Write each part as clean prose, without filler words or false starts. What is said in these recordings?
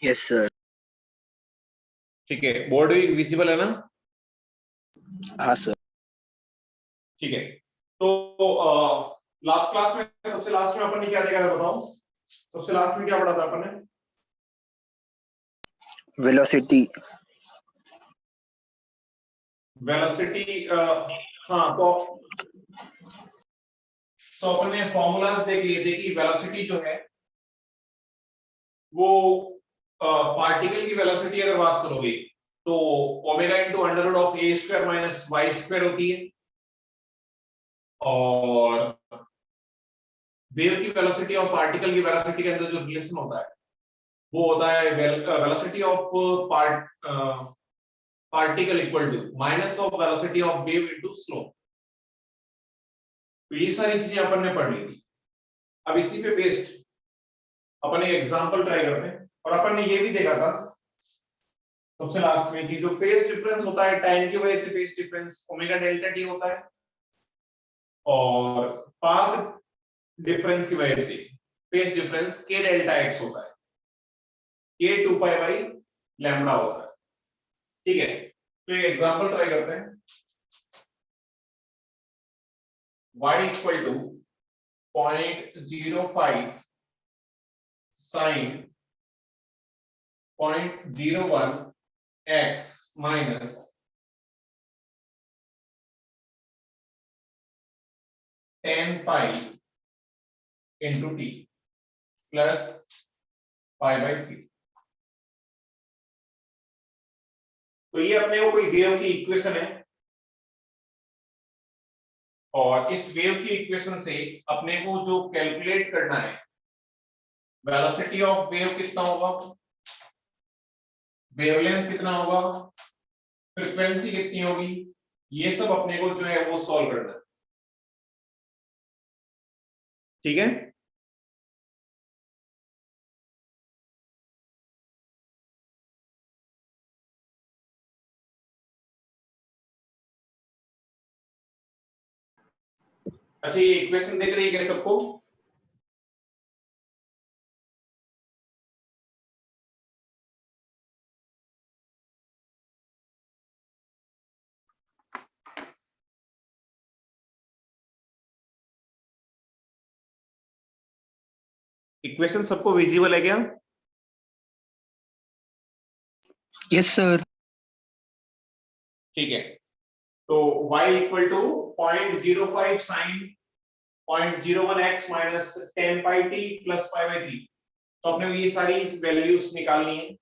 Yes sir. ठीक है, board भी विजिबल है ना? हाँ सर। ठीक है, तो लास्ट क्लास में, सबसे लास्ट में अपन ने क्या देखा है बताओ? सबसे लास्ट में क्या पढ़ा था अपन ने? वेलोसिटी। वेलोसिटी, हाँ, तो अपन ने फॉर्मूलाज देख लिए थे कि वेलोसिटी जो है वो पार्टिकल की वेलोसिटी अगर बात करोगे तो omega into under root of a square minus y square होती है, और वेव की वेलोसिटी और पार्टिकल की वेलोसिटी के अंदर जो रिलेशन होता है वो होता है velocity of particle equal to minus of velocity of wave into slope. तो ये सारी चीजें अपन ने पढ़ ली थी। अब इसी पे बेस्ड अपन एक एग्जांपल ट्राई करते हैं, और अपन ने ये भी देखा था सबसे लास्ट में कि जो फेज डिफरेंस होता है टाइम की वजह से phase difference omega delta T होता है, और पाथ डिफरेंस की वजह से फेज डिफरेंस के डेल्टा एक्स होता है, के 2 पाई बाई लैम्बडा होता है। ठीक है, तो एक एग्जांपल ट्राई करते हैं। y equal to 0.05 sin 0.01 x minus 10 pi into t plus pi by 3। तो ये अपने को कोई वेव की इक्वेशन है, और इस वेव की इक्वेशन से अपने को जो कैलकुलेट करना है वेलोसिटी ऑफ वेव कितना होगा, वेवलेंथ कितना होगा, फ्रीक्वेंसी कितनी होगी, ये सब अपने को जो है वो सॉल्व करना है। ठीक है, अच्छा ये इक्वेशन दिख रही है क्या सबको? इक्वेशन सबको विजिबल है क्या? Yes sir. ठीक है, तो y equal to 0.05 sine 0.01 x minus 10 pi t plus pi by 3। तो अपने को ये सारी वैल्यूज निकालनी है।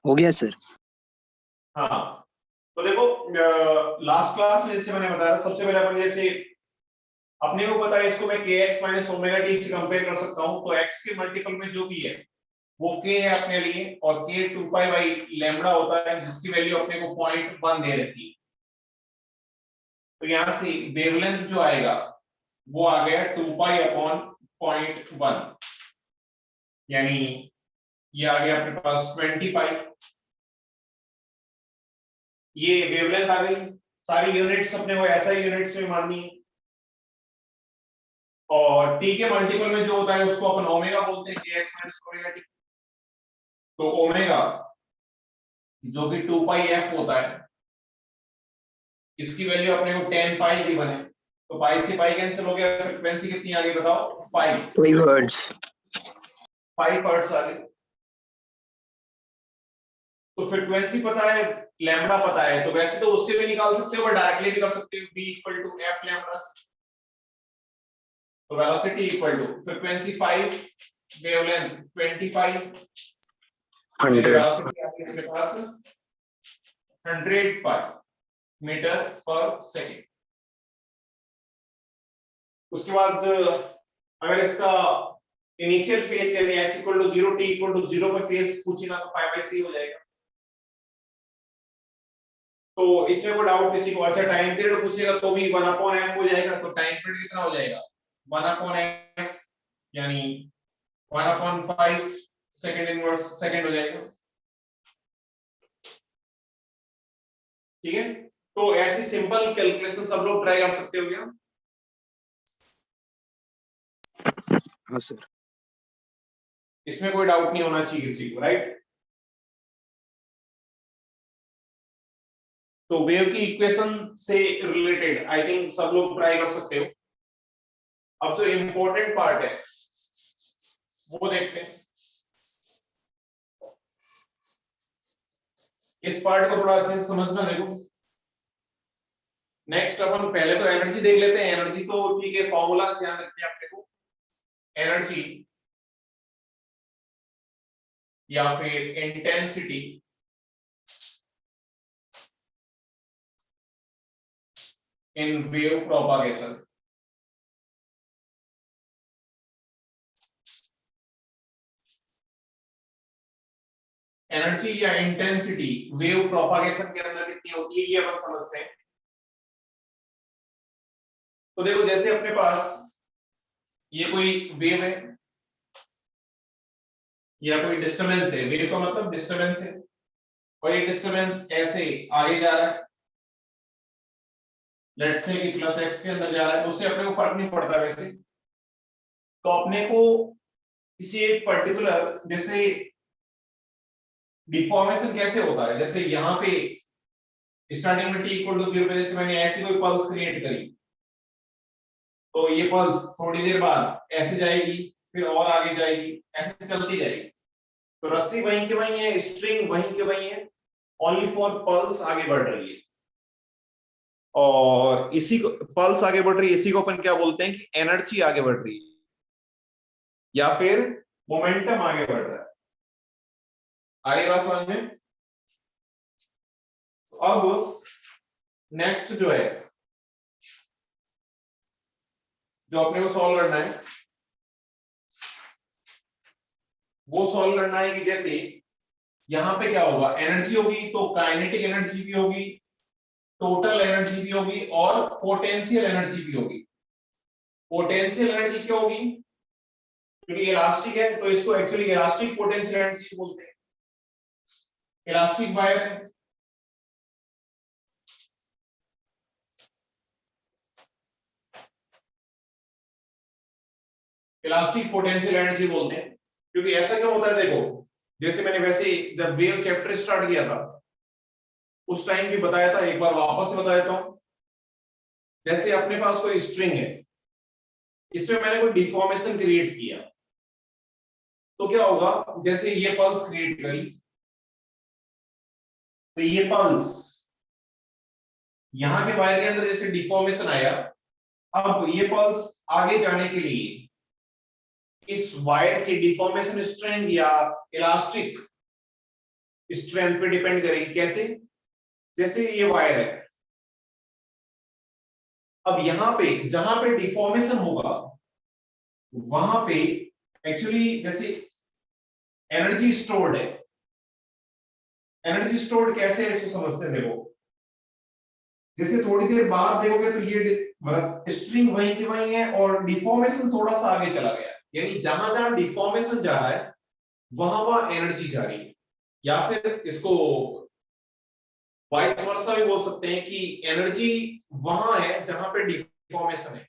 हो गया सर। हाँ, तो देखो लास्ट क्लास में जैसे मैंने बताया सबसे पहले अपन जैसे अपने को पता है इसको मैं kx माइनस ओमेगा टी से कंपेयर कर सकता हूं, तो x के मल्टीपल में जो भी है वो k है अपने लिए, और k 2 पाई बाई लैम्बडा होता है जिसकी वैल्यू अपने को 0.1 दे रखी है। तो यहां से वेवलेंथ जो आएगा वो आ गया 2 पाई अपॉन 0.1, यानी ये आ गया अपने पास 20 पाई। ये वेवलेंथ आ गई। सारी यूनिट्स अपने को ऐसा यूनिट्स में माननी है, और टी के मल्टीपल में जो होता है उसको अपन ओमेगा बोलते हैं, kx माइनस ओमेगा टी। तो ओमेगा जो कि 2 पाई f होता है, इसकी वैल्यू अपने को 10 पाई गिवन है, तो पाई से पाई कैंसिल हो गया, फ्रीक्वेंसी कितनी आ गई बताओ? 5 हर्ट्ज। 5 हर्ट्ज आ गई। तो फ्रीक्वेंसी पता है, लैम्बडा पता है, तो वैसे तो उससे भी निकाल सकते हो और डायरेक्टली भी कर सकते हो, v equal to f lambda. तो velocity equal to frequency 5, wavelength 20 pi, मेरी 100। वेलोसिटी आ गई मेरे पास 100 पाई मीटर पर सेकेंड। उसके बाद अगर इसका इनिशियल फेज यानी x equal to 0 t equal to 0 पे फेज पूछेगा तो पाई बाई 3 हो जाएगा। तो इसमें कोई डाउट किसी को? अच्छा टाइम पीरियड पूछेगा तो भी 1/f हो जाएगा, तो टाइम पीरियड कितना हो जाएगा 1/f, यानी 1/5 सेकंड इनवर्स सेकंड हो जाएगा। ठीक है, तो ऐसी सिंपल कैलकुलेशन सब लोग ट्राई कर सकते हो क्या? हाँ सर। इसमें कोई डाउट नहीं होना चाहिए किसी को, राइट? तो वेव की इक्वेशन से रिलेटेड आई थिंक सब लोग ट्राई कर सकते हो। अब जो इंपॉर्टेंट पार्ट है वो देखते हैं। इस पार्ट को थोड़ा अच्छे से समझना। देखो नेक्स्ट अपन पहले तो एनर्जी देख लेते हैं। एनर्जी तो ठीक है, फॉर्मूला ध्यान रखिए अपने को। एनर्जी या फिर intensity in wave propagation. Energy या इंटेंसिटी वेव प्रोपागेशन के अंदर कितनी होती है ये अपन समझते हैं। तो देखो जैसे अपने पास ये कोई वेव है या कोई डिस्टरबेंस है, वेव का मतलब डिस्टरबेंस है, और ये डिस्टरबेंस ऐसे आगे जा रहा है, लेट्स से कि प्लस एक्स के अंदर जा रहा है, उससे अपने को फर्क नहीं पड़ता वैसे। तो अपने को किसी एक पर्टिकुलर, जैसे डिफॉर्मेशन कैसे होता है, जैसे यहाँ पे स्टार्टिंग में t इक्वल टू 0 पे जैसे मैंने ऐसी कोई पल्स क्रिएट करी, तो ये पल्स थोड़ी देर बाद ऐसे जाएगी, फिर और आगे जाएगी, ऐसे चलती जाएगी। तो रस्सी वहीं के वहीं है, स्ट्रिंग वहीं के वहीं है, ओनली फॉर पल्स आगे बढ़ रही है। और इसी को पल्स आगे बढ़ रही है, इसी को अपन क्या बोलते हैं कि एनर्जी आगे बढ़ रही है या फिर मोमेंटम आगे बढ़ रहा है। आगे बात समझ में? अब नेक्स्ट जो है, जो अपने को सॉल्व करना है, वो सॉल्व करना है कि जैसे यहां पे क्या होगा, एनर्जी होगी तो काइनेटिक एनर्जी भी होगी, टोटल एनर्जी भी होगी और पोटेंशियल एनर्जी भी होगी। पोटेंशियल एनर्जी क्यों होगी? क्योंकि इलास्टिक है, तो इसको एक्चुअली इलास्टिक पोटेंशियल एनर्जी बोलते हैं। इलास्टिक वायर है, इलास्टिक पोटेंशियल एनर्जी बोलते हैं। क्योंकि ऐसा क्यों होता है, देखो जैसे मैंने वैसे जब वेव चैप्टर स्टार्ट किया था उस टाइम भी बताया था, एक बार वापस से बता देता हूं। जैसे अपने पास कोई स्ट्रिंग है, इसमें मैंने कोई डिफॉर्मेशन क्रिएट किया, तो क्या होगा, जैसे ये पल्स क्रिएट करी, तो ये पल्स यहां के वायर के अंदर जैसे डिफॉर्मेशन आया, अब ये पल्स आगे जाने के लिए इस वायर की डिफॉर्मेशन स्ट्रेंथ या इलास्टिक स्ट्रेंथ पे डिपेंड करेगी। कैसे? जैसे ये वायर है, अब यहां पे जहां पे डिफॉर्मेशन होगा वहां पे एक्चुअली जैसे एनर्जी स्टोर्ड है। एनर्जी स्टोर्ड कैसे है इसको समझते हैं। देखो जैसे थोड़ी देर बाद देखोगे तो ये स्ट्रिंग वहीं की वहीं है और डिफॉर्मेशन थोड़ा सा आगे चला गया, यानी जहां जहां डिफॉर्मेशन जा रहा है वहां वहां एनर्जी जा रही है। या फिर इसको वाइस वर्सा भी बोल सकते हैं कि एनर्जी वहां है जहां पे डिफॉर्मेशन है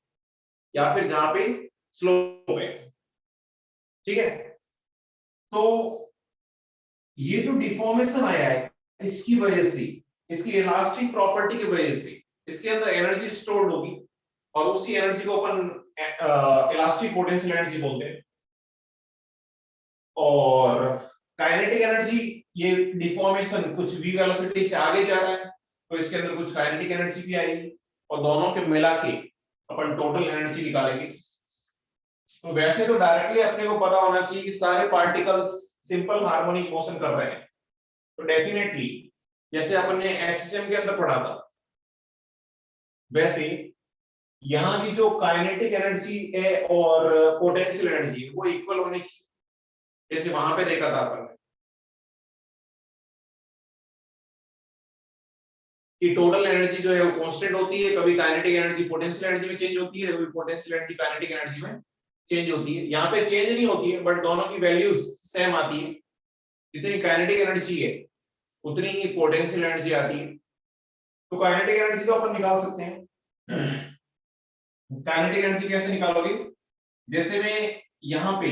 या फिर जहां पे स्लोप है। ठीक है, तो ये जो डिफॉर्मेशन आया है इसकी वजह से, इसकी इलास्टिक प्रॉपर्टी की वजह से इसके अंदर एनर्जी स्टोर्ड होगी, और उसी एनर्जी को अपन इलास्टिक पोटेंशियल एनर्जी बोलते हैं। और काइनेटिक एनर्जी, ये डिफॉर्मेशन कुछ v वेलोसिटी से आगे जा रहा है तो इसके अंदर कुछ काइनेटिक एनर्जी भी आएगी, और दोनों के मिला के अपन टोटल एनर्जी निकालेंगे। तो वैसे तो डायरेक्टली अपने को पता होना चाहिए कि सारे पार्टिकल्स सिंपल हार्मोनिक मोशन कर रहे हैं, तो डेफिनेटली जैसे अपन ने एचसीएम के अंदर पढ़ा था वैसे यहाँ की जो काइनेटिक एनर्जी है और पोटेंशियल एनर्जी वो इक्वल होनी चाहिए, जैसे वहां पे देखा था अपन ने। कि टोटल एनर्जी जो है वो कांस्टेंट होती है, कभी काइनेटिक एनर्जी पोटेंशियल एनर्जी में चेंज होती है, कभी पोटेंशियल एनर्जी काइनेटिक एनर्जी में चेंज होती है। यहाँ पे चेंज नहीं होती है बट दोनों की वैल्यूज सेम आती है। जितनी काइनेटिक एनर्जी है उतनी ही पोटेंशियल एनर्जी आती है। तो काइनेटिक एनर्जी तो अपन निकाल सकते हैं। काइनेटिक एनर्जी कैसे निकालोगे? जैसे मैं यहाँ पे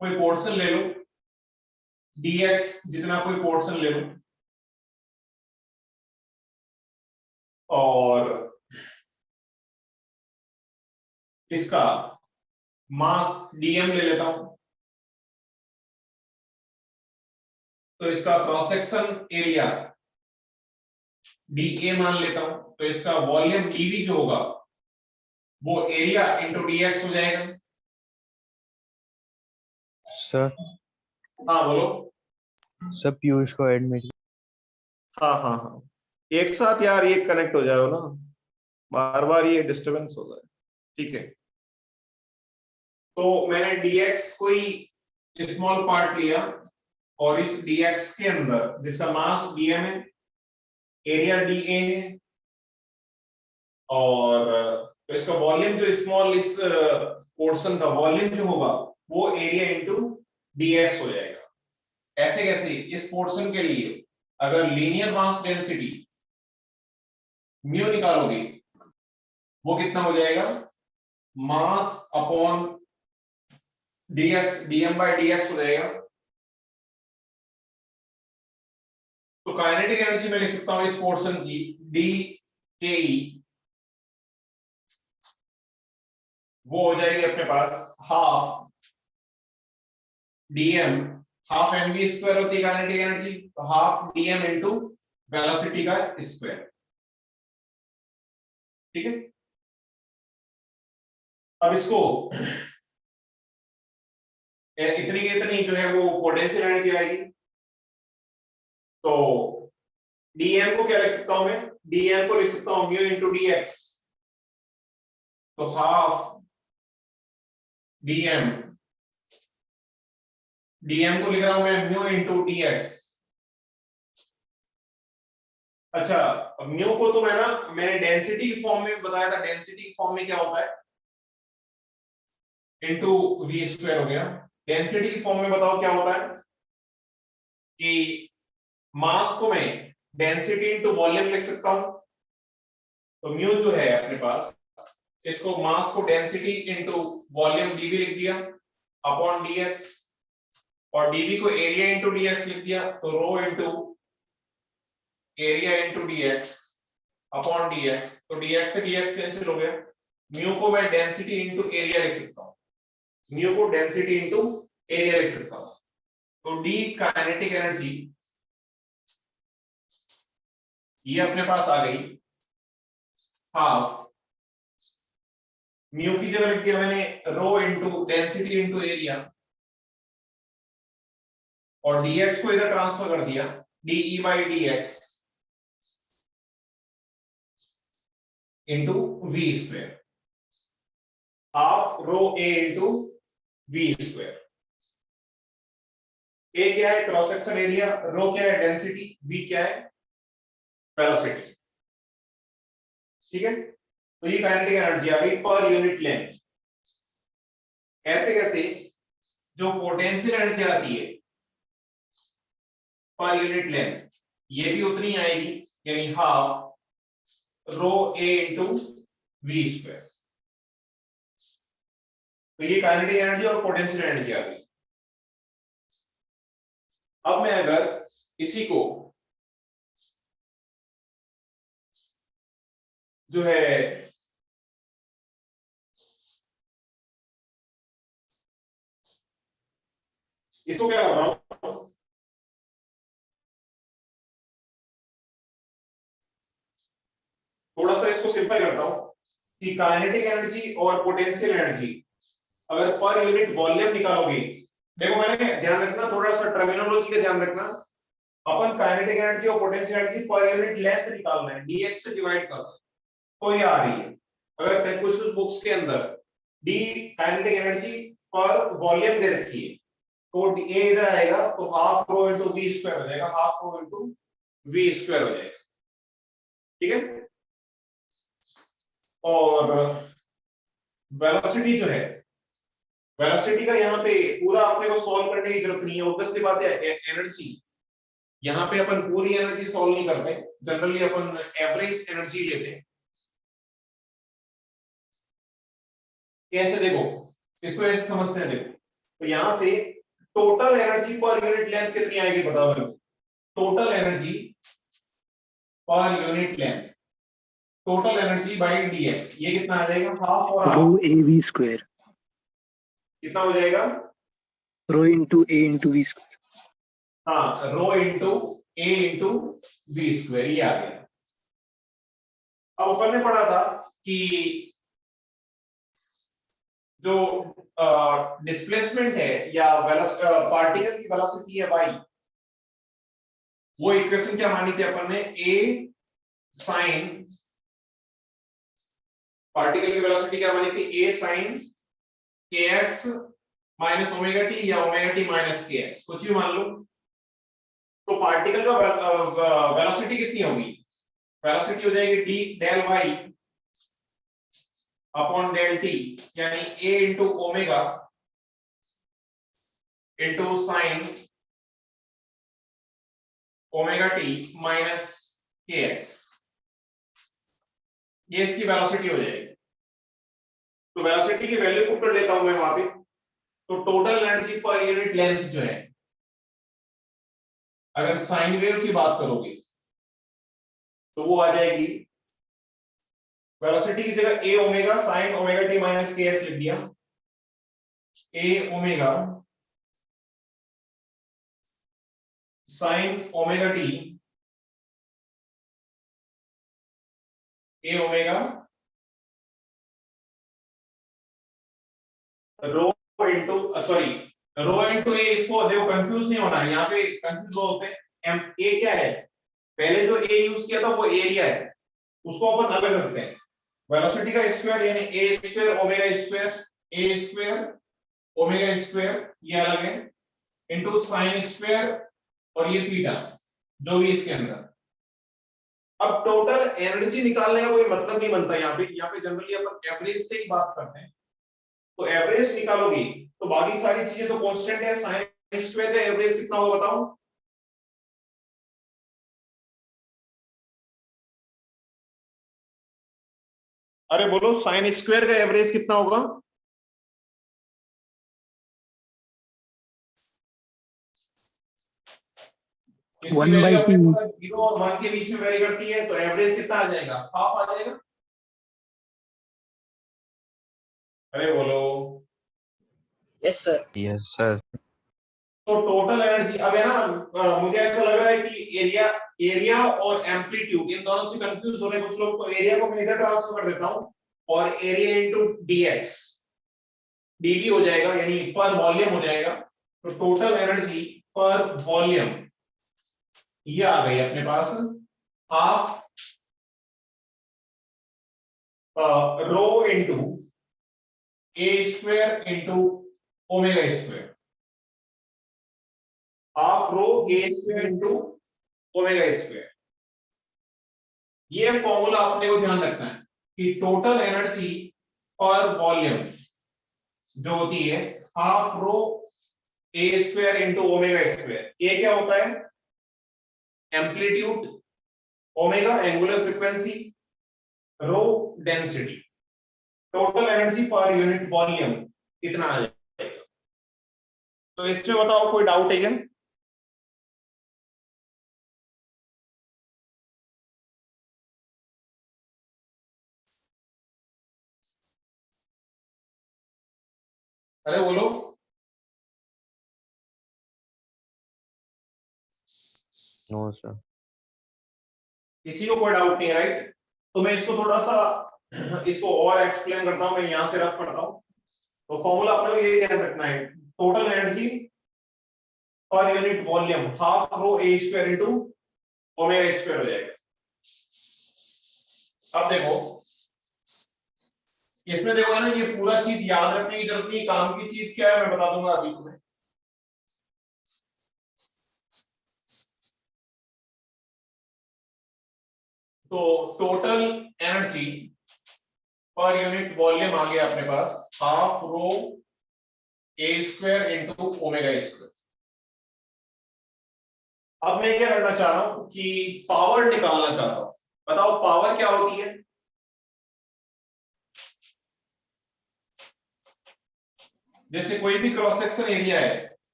कोई पोर्शन ले लो, dx जितना कोई पोर्शन ले लो, और इसका मास dm ले लेता हूं, तो इसका क्रॉस सेक्शन एरिया dA मान लेता हूं, तो इसका वॉल्यूम dV जो होगा वो एरिया इंटू dx हो जाएगा। सर हाँ बोलो। सर पीयूष को एडमिट। हाँ हाँ हाँ, एक साथ यार ये कनेक्ट हो जाओ ना, बार बार ये डिस्टरबेंस हो जाए। ठीक है, तो मैंने dx कोई स्मॉल पार्ट लिया और इस dx के अंदर जिसका मास dm है, एरिया dA है, और तो इसका वॉल्यूम जो स्मॉल इस पोर्शन का वॉल्यूम जो होगा वो एरिया इंटू dx हो जाएगा। ऐसे कैसे? इस पोर्शन के लिए अगर लीनियर मास डेंसिटी म्यू निकालोगे वो कितना हो जाएगा? Mass upon dx, dm by dx हो जाएगा। तो काइनेटिक एनर्जी मैं लिख सकता हूं इस पोर्शन की d के ई, वो हो जाएगी अपने पास half dm, half mv square होती है काइनेटिक एनर्जी, तो हाफ dm इनटू वेलोसिटी का स्क्वायर। ठीक है, अब इसको इतनी की इतनी जो है वो पोटेंशियल एनर्जी आएगी। तो dm को क्या लिख सकता हूं मैं? dm को लिख सकता हूं म्यू इंटू dx, तो हाफ dm, dm को लिख रहा हूं मैं म्यू इंटू dx। अच्छा, म्यू को तो मैंने डेंसिटी की फॉर्म में बताया था। डेंसिटी की फॉर्म में क्या होता है? इंटू वी स्क्वायर हो गया। डेंसिटी की फॉर्म में बताओ क्या होता है? कि मास को मैं डेंसिटी इंटू वॉल्यूम लिख सकता हूं। तो म्यू जो है अपने पास, इसको मास को डेंसिटी इंटू वॉल्यूम डीवी लिख दिया अपॉन डीएक्स, और डीवी को एरिया इंटू डीएक्स लिख दिया, तो rho into area into dx upon dx. तो डीएक्स से डीएक्स कैंसिल हो गया। म्यू को मैं डेंसिटी इंटू एरिया लिख सकता हूं, म्यू को डेंसिटी इंटू एरिया लिख सकता हूं। तो डी काइनेटिक एनर्जी ये अपने पास आ गई हाफ, म्यू की जगह लिख दिया मैंने rho into density into area, और dx को इधर ट्रांसफर कर दिया de by dx into v square, half rho a into v square. a क्या है? क्रॉस सेक्शन एरिया, रो क्या है? डेंसिटी, v क्या है? वेलोसिटी। ठीक है, तो ये काइनेटिक एनर्जी आ गई पर यूनिट लेंथ। ऐसे कैसे? जो पोटेंशियल एनर्जी आती है पर यूनिट लेंथ, ये भी उतनी आएगी, यानी half rho a into v square. तो ये काइनेटिक एनर्जी और पोटेंशियल एनर्जी आ गई। अब मैं अगर इसी को जो है इसको क्या कर रहा हूं, थोड़ा सा इसको सिंपल करता हूं कि काइनेटिक एनर्जी और पोटेंशियल एनर्जी अगर पर यूनिट वॉल्यूम निकालोगे, देखो मैंने ध्यान रखना, थोड़ा सा टर्मिनोलॉजी का ध्यान रखना। अपन काइनेटिक एनर्जी और potential energy per unit length निकाल रहे हैं, dx से डिवाइड कर रहे हैं, तो ये आ रही है। अगर कुछ बुक्स के अंदर d kinetic energy per volume दे रखी है, तो ए इधर आएगा, तो half rho into v square हो जाएगा, half rho into v square हो जाएगा। ठीक है। और वेलोसिटी जो है, वेलोसिटी का यहाँ पे पूरा अपने को सॉल्व करने की जरूरत नहीं है, ऑब्वियसली बात है। एनर्जी यहाँ पे अपन पूरी एनर्जी सॉल्व नहीं करते, जनरली अपन एवरेज एनर्जी लेते हैं। कैसे देखो, इसको ऐसे समझते हैं। देखो तो यहां से total energy per unit length कितनी आएगी बताओ मेरे को। Total energy per unit length, total energy by dx, ये कितना आ जाएगा, हाफ और rho half, A v square, कितना हो जाएगा, rho into A into v square. हाँ, rho into A into b square, ये आ गया। अब अपन ने पढ़ा था कि जो डिस्प्लेसमेंट है या पार्टिकल की वेलोसिटी है y, वो इक्वेशन क्या मानी थी अपन ने, a साइन, पार्टिकल की वेलोसिटी क्या मानी थी, a sine kx minus omega t या ओमेगा टी माइनस kx, कुछ भी मान लो। तो पार्टिकल का वेलोसिटी कितनी होगी, वेलोसिटी हो जाएगी d del y upon del t, यानी a into omega into sine omega T minus kx, ये इसकी वेलोसिटी हो जाएगी। तो वेलोसिटी की वैल्यू पुट कर लेता हूं मैं वहां पे। तो total energy per unit length जो है, अगर साइन वेव की बात करोगे तो वो आ जाएगी, वेलोसिटी की जगह A omega sine omega T minus k x लिख दिया, A omega sine omega t, A omega rho into, sorry rho into A, इसको देखो कंफ्यूज नहीं होना है, यहाँ पे कंफ्यूज होते हैं। एम ए क्या है, पहले जो ए यूज किया था वो एरिया है, उसको अपन अलग रखते हैं। वेलोसिटी का स्क्वायर यानी ए square omega square, A square omega square ये अलग है, इंटू साइन स्क्वायर और ये थीटा जो भी इसके अंदर। अब टोटल एनर्जी निकालने का कोई मतलब नहीं बनता यहाँ पे जनरली अपन एवरेज से ही बात करते हैं। तो एवरेज निकालोगे तो बाकी सारी चीजें तो कांस्टेंट है, साइन स्क्वायर का एवरेज कितना होगा बताओ, अरे बोलो साइन स्क्वायर का एवरेज कितना होगा, इसकी 1 by वैल्यू अपने 2 पास 0 और 1 के बीच में वेरी करती है, तो एवरेज कितना आ जाएगा, हाफ आ जाएगा। अरे बोलो, यस सर। Yes, sir. तो टोटल एनर्जी अब है ना, मुझे ऐसा लग रहा है कि एरिया और एम्पलीट्यूड इन दोनों से कंफ्यूज हो रहे हैं कुछ लोग, तो एरिया को मैं इधर ट्रांसफर कर देता हूं और एरिया इनटू डीएक्स डीवी हो जाएगा, यानी पर वॉल्यूम हो जाएगा। तो टोटल एनर्जी पर वॉल्यूम ये आ गई अपने पास, half rho into A square into omega square, half rho A square into omega square. ये फॉर्मूला अपने को ध्यान रखना है कि टोटल एनर्जी पर वॉल्यूम जो होती है half rho A square into omega square, ये क्या होता है, amplitude, omega angular frequency, rho density. Total energy per unit volume कितना आ जाएगा। तो इसमें बताओ कोई डाउट है क्या, अरे बोलो, No, sir. किसी को कोई डाउट नहीं है, राइट। तो मैं इसको थोड़ा सा इसको और एक्सप्लेन करता हूं, मैं यहां से रफ पढ़ता हूं। तो फॉर्मूला अपने को ये ध्यान रखना है, total energy per unit volume half rho A square into omega square हो जाएगा। अब देखो इसमें देखो है ना, ये पूरा चीज याद रखने की जरूरत नहीं, काम की चीज क्या है मैं बता दूंगा अभी तुम्हें। तो total energy per unit volume आ गया अपने पास half rho A square into omega square. अब मैं क्या करना चाह रहा हूं कि पावर निकालना चाहता हूं। बताओ पावर क्या होती है? जैसे कोई भी क्रॉस सेक्शन एरिया है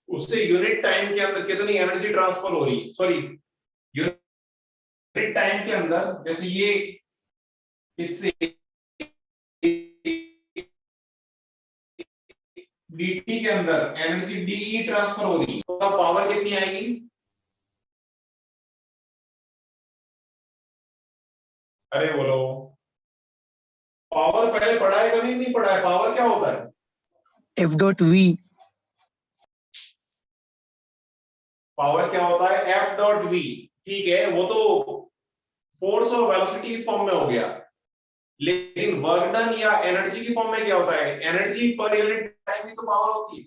उससे यूनिट टाइम के अंदर कितनी एनर्जी ट्रांसफर हो रही है, सॉरी यूनिट टाइम के अंदर, जैसे ये इससे dt के अंदर एनर्जी dE ट्रांसफर हो रही है, तो पावर कितनी आएगी? अरे बोलो, पावर पहले पढ़ा है कभी नहीं पढ़ा है? पावर क्या होता है? F dot V. पावर क्या होता है? F dot V। ठीक है, वो तो फोर्स और वेलोसिटी फॉर्म में हो गया, लेकिन वर्क डन या एनर्जी की फॉर्म में क्या होता है? एनर्जी पर यूनिट टाइम ही तो पावर होती है।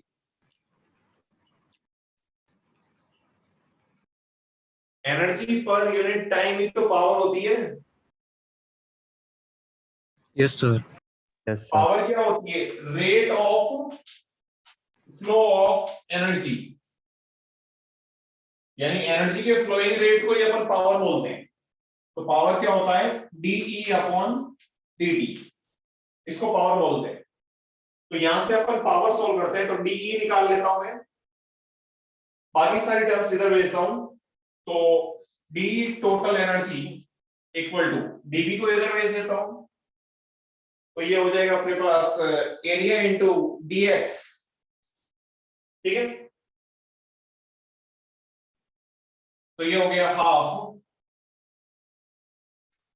एनर्जी पर यूनिट टाइम ही तो पावर होती है। Yes, sir. Yes, sir. Power क्या होती है? Rate of flow of energy, यानी एनर्जी के फ्लोइंग रेट को ही अपन पावर बोलते हैं। तो पावर क्या होता है? dE अपॉन dt, इसको पावर बोलते हैं। तो यहां से अपन पावर सोल्व करते हैं, तो dE निकाल लेता हूं मैं, बाकी सारी टर्म्स इधर भेजता हूं। तो d total energy equal to dB को इधर भेज देता हूं, तो ये हो जाएगा अपने पास एरिया इंटू dx। ठीक है, तो ये हो गया half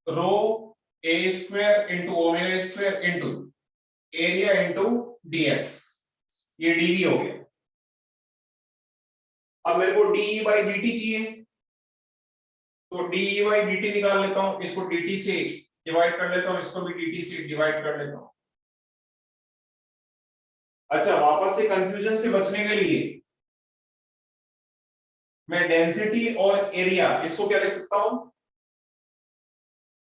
rho A square into omega square into area into dx, ये dV हो गया। अब मेरे को dE बाई dt चाहिए, तो dE बाई dt निकाल लेता हूं, इसको dt से डिवाइड कर लेता हूं, इसको भी dt से डिवाइड कर लेता हूं। अच्छा, वापस से कंफ्यूजन से बचने के लिए मैं डेंसिटी और एरिया, इसको क्या लिख सकता हूं?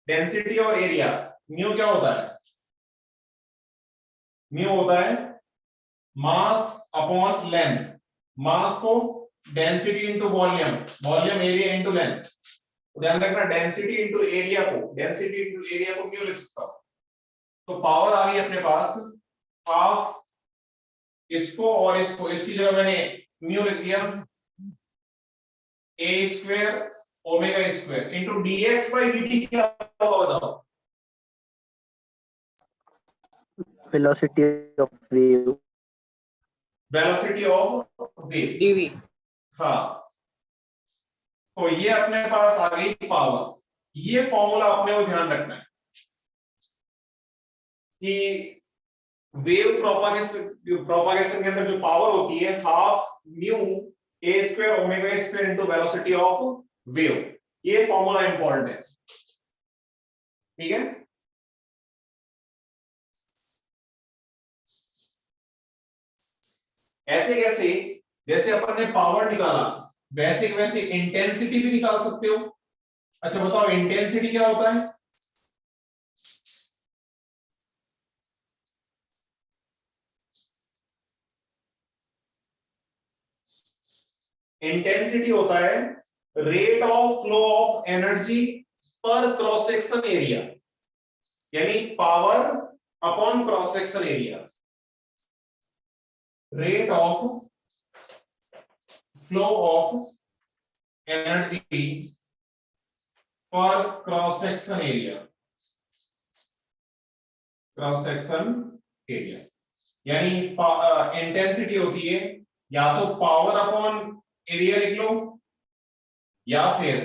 डेंसिटी और एरिया, म्यू क्या होता है? म्यू होता है मास अपॉन लेंथ। मास को density into volume, volume area into length. ध्यान रखना, डेंसिटी इंटू एरिया को, डेंसिटी इंटू एरिया को म्यू लिख सकता हूं। तो पावर आ गई अपने पास हाफ, इसको और इसको, इसकी जगह मैंने म्यू लिख दिया A square omega square into dx by dt क्या होगा बताओ? Velocity of wave. Velocity of wave. dV. हाँ, तो ये अपने पास आ गई पावर। ये फॉर्मूला अपने को ध्यान रखना है कि वेव प्रोपागेशन के अंदर जो पावर होती है half mu A square omega square into velocity of wave, ये फॉर्मूला इंपॉर्टेंट है। ठीक है, ऐसे कैसे? जैसे अपन ने पावर निकाला, वैसे वैसे इंटेंसिटी भी निकाल सकते हो। अच्छा बताओ, इंटेंसिटी क्या होता है? इंटेंसिटी होता है rate of flow of energy per cross section area, यानी power upon cross section area. Rate of flow of energy per cross section area, cross section area, यानी इंटेंसिटी होती है या तो पावर अपॉन एरिया लिख लो, या फिर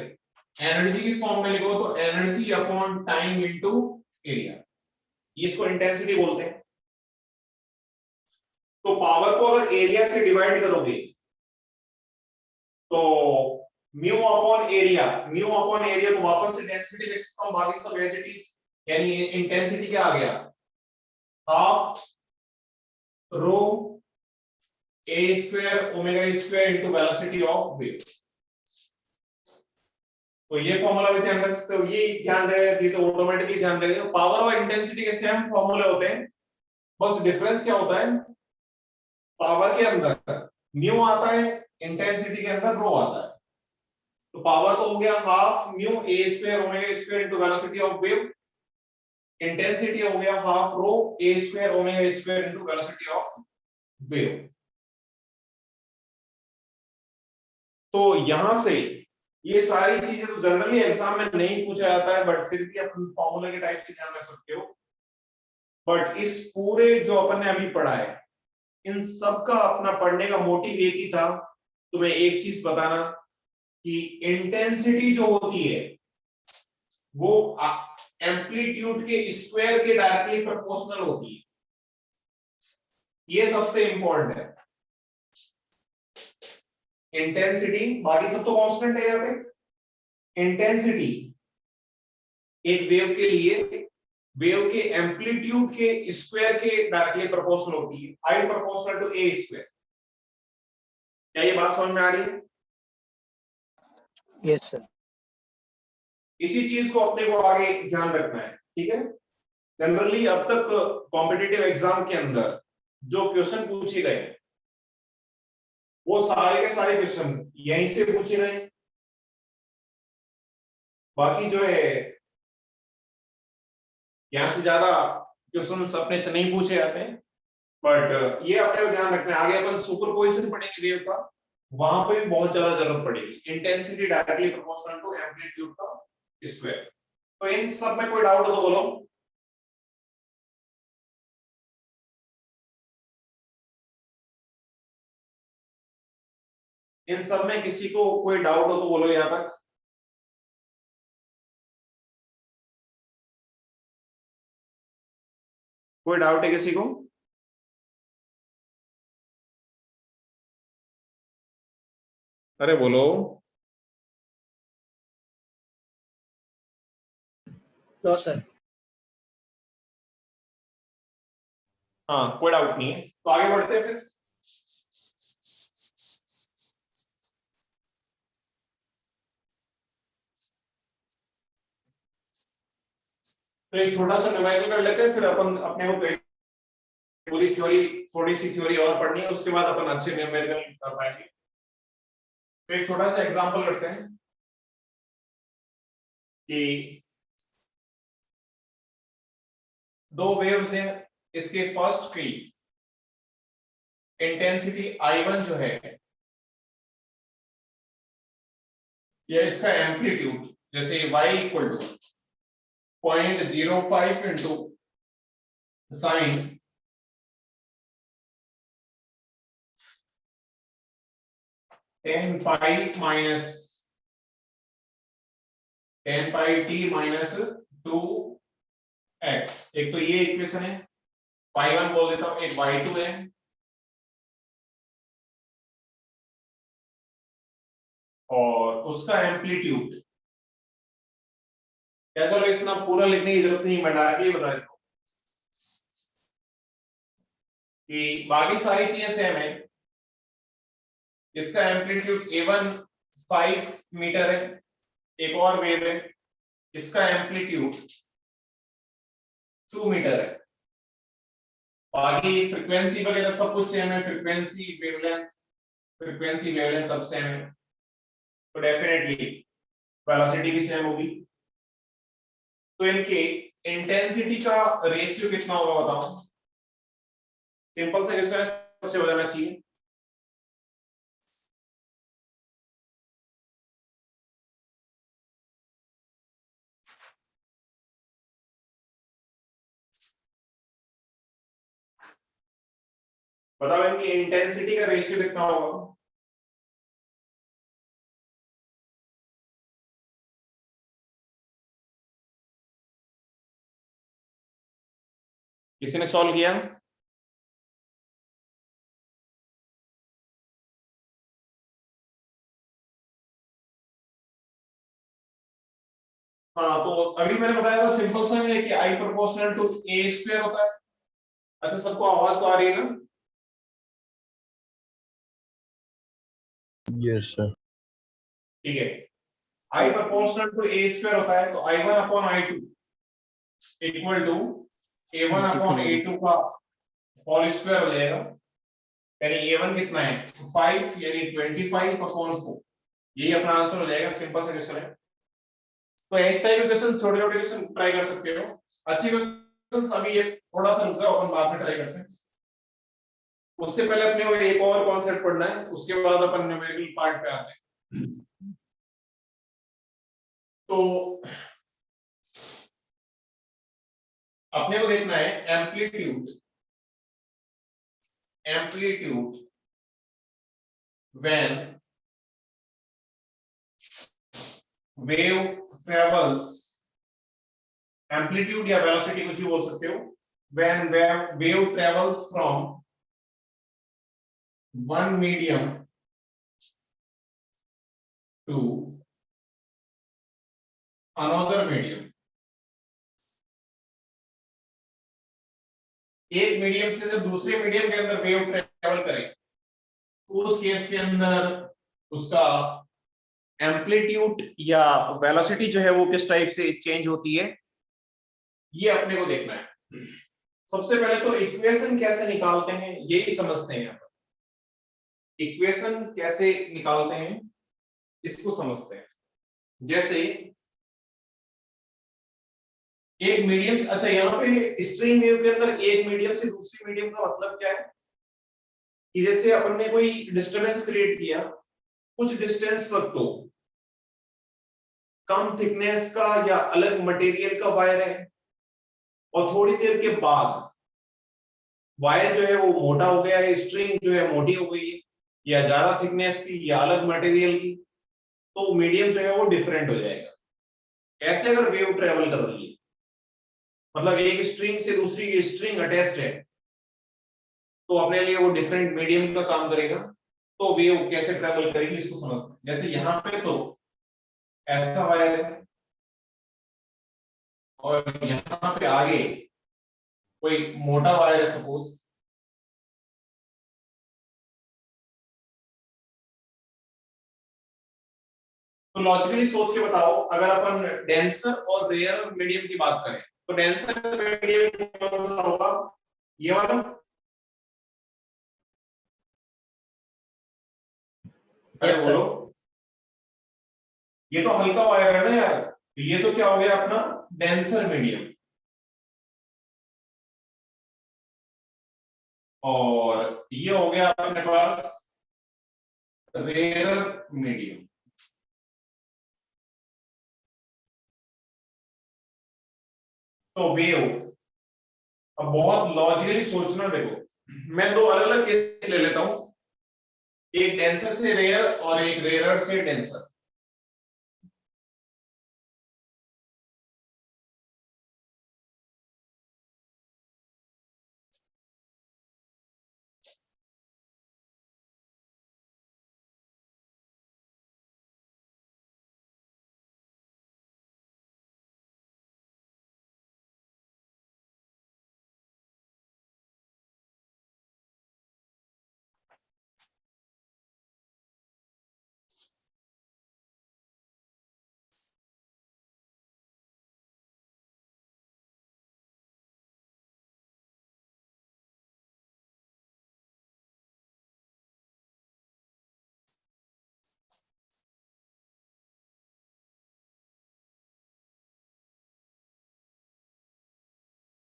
एनर्जी की फॉर्म में लिखो तो energy upon time into area, इसको इंटेंसिटी बोलते हैं। तो पावर को अगर एरिया से डिवाइड करोगे तो mu upon area, mu upon area को वापस से डेंसिटी लिख सकता हूं, बाकी सब एज इट इज, यानी इंटेंसिटी क्या आ गया? Half rho A square omega square into velocity of wave. तो ये फॉर्मूला भी ध्यान रख सकते हो, ये ध्यान रहे तो ऑटोमेटिकली ध्यान रखेंगे। पावर और इंटेंसिटी के सेम फॉर्मूले होते हैं, बस डिफरेंस क्या होता है, पावर के अंदर म्यू आता है, इंटेंसिटी के अंदर रो आता है। तो पावर तो हो गया half mu A square omega square into velocity of wave, intensity हो गया half rho A square omega square into velocity of wave. तो यहां से ये सारी चीजें तो जनरली एग्जाम में नहीं पूछा जाता है, बट फिर भी अपन फॉर्मूले के टाइप से ध्यान रख सकते हो। बट इस पूरे जो अपन ने अभी पढ़ा है, इन सब का अपना पढ़ने का मोटिव एक ही था, तुम्हें एक चीज बताना कि इंटेंसिटी जो होती है वो एम्पलीट्यूड के स्क्वायर के डायरेक्टली प्रोपोर्शनल होती है, ये सबसे इंपॉर्टेंट है। इंटेंसिटी, बाकी सब तो कांस्टेंट है यहाँ पे। इंटेंसिटी एक वेव के लिए वेव के एम्पलीट्यूड के स्क्वायर के डायरेक्टली प्रोपोर्शनल होती है, I proportional to a square. क्या ये बात समझ में आ रही है? Yes, sir. इसी चीज को अपने को आगे ध्यान रखना है, ठीक है। जनरली अब तक कॉम्पिटिटिव एग्जाम के अंदर जो क्वेश्चन पूछे गए वो सारे के सारे क्वेश्चन यहीं से पूछे गए, बाकी जो है यहां से ज्यादा क्वेश्चन अपने से नहीं पूछे जाते हैं। बट ये अपने को ध्यान रखना है, आगे अपन सुपरपोजिशन पढ़ेंगे वेव का, वहां पे भी बहुत ज्यादा जरूरत पड़ेगी। Intensity directly proportional to amplitude का स्क्वायर। तो इन सब में कोई डाउट हो तो बोलो। इन सब में किसी को कोई डाउट हो तो बोलो यहां तक। कोई डाउट है किसी को? अरे बोलो। No, sir. हाँ, कोई डाउट नहीं है, तो आगे बढ़ते हैं फिर। तो एक छोटा सा रिवाइवल कर लेते हैं, फिर अपन अपने को पूरी थ्योरी, थोड़ी सी थ्योरी और पढ़नी है, उसके बाद अपन अच्छे न्यूमेरिकल कर पाएंगे। तो एक छोटा सा एग्जांपल करते हैं कि दो वेव्स हैं, इसके फर्स्ट की इंटेंसिटी I1 जो है, या इसका एम्पलीट्यूड जैसे y equal to 0.05 into sine 10 pi minus 10 pi t minus 2x। एक तो ये इक्वेशन है, y1 बोल देता हूं, एक y2 है, और उसका एम्पलीट्यूड क्या, चलो इतना पूरा लिखने की जरूरत नहीं, मैं डायरेक्टली बता देता हूं कि बाकी सारी चीजें सेम है। इसका एम्पलीट्यूड A1 5 मीटर है, एक और वेव है, इसका एम्पलीट्यूड 2 मीटर है। बाकी फ्रीक्वेंसी वगैरह सब कुछ सेम है, फ्रीक्वेंसी वेवलेंथ सब सेम है, तो डेफिनेटली वेलोसिटी भी सेम होगी। तो इनके इंटेंसिटी का रेशियो कितना होगा बताओ। सिंपल सा क्वेश्चन है, सबसे हो जाना चाहिए। बताओ इनकी इंटेंसिटी का रेशियो कितना होगा। किसी ने सॉल्व किया? हाँ, तो अभी मैंने बताया था सिंपल सा है कि I proportional to A square होता है। अच्छा, सबको आवाज तो आ रही है ना? Yes, sir. ठीक है, I proportional to a square होता है, तो I1 upon I2 equal to A1 upon A2 का होल स्क्वायर हो जाएगा, यानी A1 कितना है 5, यानी 25 upon 4, यही अपना आंसर हो जाएगा। सिंपल सा क्वेश्चन है। तो इस टाइप के क्वेश्चन, छोटे छोटे क्वेश्चन ट्राई कर सकते हो। अच्छी क्वेश्चन अभी ये थोड़ा सा रुक जाओ, अपन बाद में ट्राई करते हैं। उससे पहले अपने को एक और कॉन्सेप्ट पढ़ना है, उसके बाद अपन न्यूमेरिकल पार्ट पे आते हैं। तो अपने को देखना है amplitude, amplitude when wave travels, amplitude या वेलोसिटी कुछ भी बोल सकते हो, when wave travels from one medium to another medium, एक मीडियम से जब दूसरे मीडियम के अंदर वेव ट्रेवल करे, उस केस के अंदर उसका एम्पलीट्यूड या वेलोसिटी जो है वो किस टाइप से चेंज होती है, ये अपने को देखना है। सबसे पहले तो इक्वेशन कैसे निकालते हैं यही समझते हैं। यहाँ पर इक्वेशन कैसे निकालते हैं इसको समझते हैं। जैसे एक मीडियम, अच्छा यहाँ पे स्ट्रिंग वेव के अंदर एक मीडियम से दूसरी मीडियम का मतलब क्या है कि जैसे अपन ने कोई डिस्टरबेंस क्रिएट किया, कुछ डिस्टेंस तक तो कम थिकनेस का या अलग मटेरियल का वायर है, और थोड़ी देर के बाद वायर जो है वो मोटा हो गया है, स्ट्रिंग जो है मोटी हो गई है, या ज्यादा थिकनेस की या अलग मटेरियल की, तो मीडियम जो है वो डिफरेंट हो जाएगा। ऐसे अगर वेव ट्रेवल कर रही है, मतलब एक स्ट्रिंग से दूसरी स्ट्रिंग अटैच्ड है, तो अपने लिए वो डिफरेंट मीडियम का काम करेगा। तो वेव कैसे ट्रेवल करेगी इसको समझते हैं। जैसे यहाँ पे तो ऐसा वायर है, और यहाँ पे आगे कोई मोटा वायर है सपोज, तो लॉजिकली सोच के बताओ, अगर अपन डेंसर और रेयर मीडियम की बात करें, तो डेंसर मीडियम कौन सा होगा, ये वाला। अरे Yes, sir. बोलो, ये तो हल्का वायर है ना यार, तो ये तो क्या हो गया अपना डेंसर मीडियम, और ये हो गया अपने पास रेयर मीडियम। तो वेव, अब बहुत लॉजिकली सोचना, देखो मैं दो अलग अलग केस ले लेता हूं, एक डेंसर से रेयर और एक रेयर से डेंसर।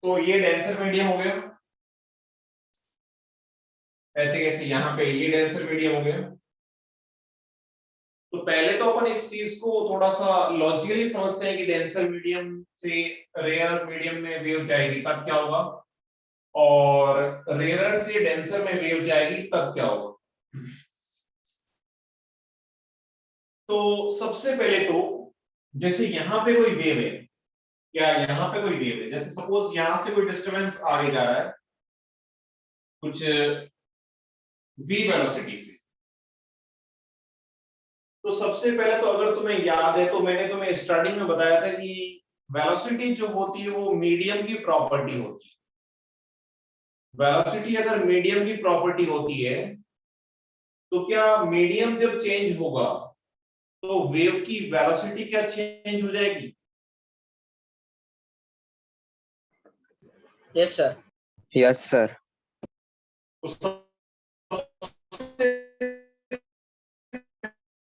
तो ये डेंसर मीडियम हो गया, ऐसे कैसे, यहाँ पे ये डेंसर मीडियम हो गया। तो पहले तो अपन इस चीज को थोड़ा सा लॉजिकली समझते हैं कि डेंसर मीडियम से रेयर मीडियम में वेव जाएगी तब क्या होगा, और रेयर से डेंसर में वेव जाएगी तब क्या होगा। तो सबसे पहले तो जैसे यहाँ पे कोई वेव है, या यहाँ पे कोई वेव है, जैसे सपोज यहाँ से कोई डिस्टरबेंस आगे जा रहा है कुछ v वेलोसिटी से, तो सबसे पहले तो अगर तुम्हें याद है तो मैंने तुम्हें स्टार्टिंग में बताया था कि वेलोसिटी जो होती है वो मीडियम की प्रॉपर्टी होती है। वेलोसिटी अगर मीडियम की प्रॉपर्टी होती है, तो क्या मीडियम जब चेंज होगा तो वेव की वेलोसिटी क्या चेंज हो जाएगी? Yes, sir. Yes, sir.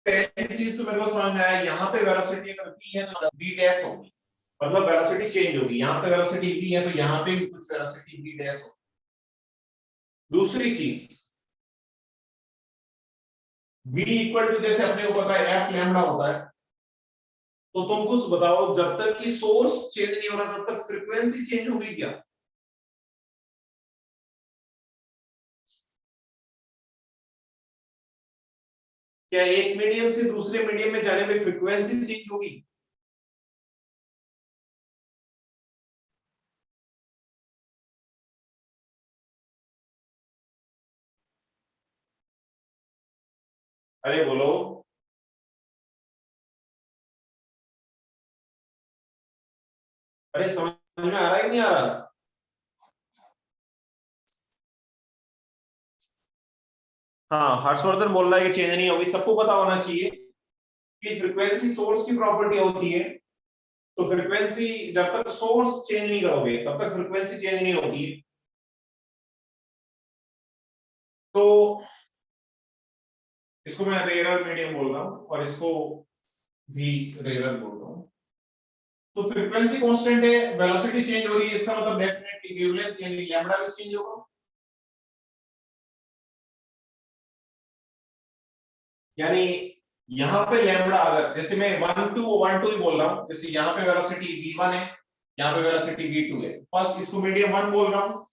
पहली चीज तो मेरे को समझ में आया, यहाँ पे वेलोसिटी अगर v है तो v डैश होगी, मतलब वेलोसिटी चेंज होगी। यहाँ पे वेलोसिटी v है तो यहाँ पे भी कुछ वेलोसिटी v डैश होगी। दूसरी चीज v इक्वल टू, जैसे अपने को पता है f लैम्डा होता है, तो तुम कुछ बताओ, जब तक कि सोर्स चेंज नहीं हो रहा तब तक फ्रीक्वेंसी चेंज होगी क्या? क्या एक मीडियम से दूसरे मीडियम में जाने में फ्रीक्वेंसी चेंज होगी? अरे बोलो। अरे समझ में आ रहा है कि नहीं आ रहा? हाँ, हर्षवर्धन बोल रहा है कि चेंज नहीं होगी। सबको पता होना चाहिए कि फ्रीक्वेंसी सोर्स की प्रॉपर्टी होती है, तो फ्रीक्वेंसी जब तक सोर्स चेंज नहीं करोगे तब तक फ्रीक्वेंसी चेंज नहीं होती है। तो इसको मैं रेयर मीडियम बोल रहा हूं और इसको भी रेयर बोल रहा हूं। तो फ्रीक्वेंसी कांस्टेंट है, वेलोसिटी चेंज हो रही है, इसका मतलब डेफिनेटली वेवलेंथ यानी लैम्डा भी चेंज होगा। यानी यहाँ पे लैम्डा अगर, जैसे मैं 1 2 1 2 ही बोल रहा हूँ, जैसे यहाँ पे वेलोसिटी v1 है, यहाँ पे वेलोसिटी v2 है, फर्स्ट इसको मीडियम 1 बोल रहा हूँ,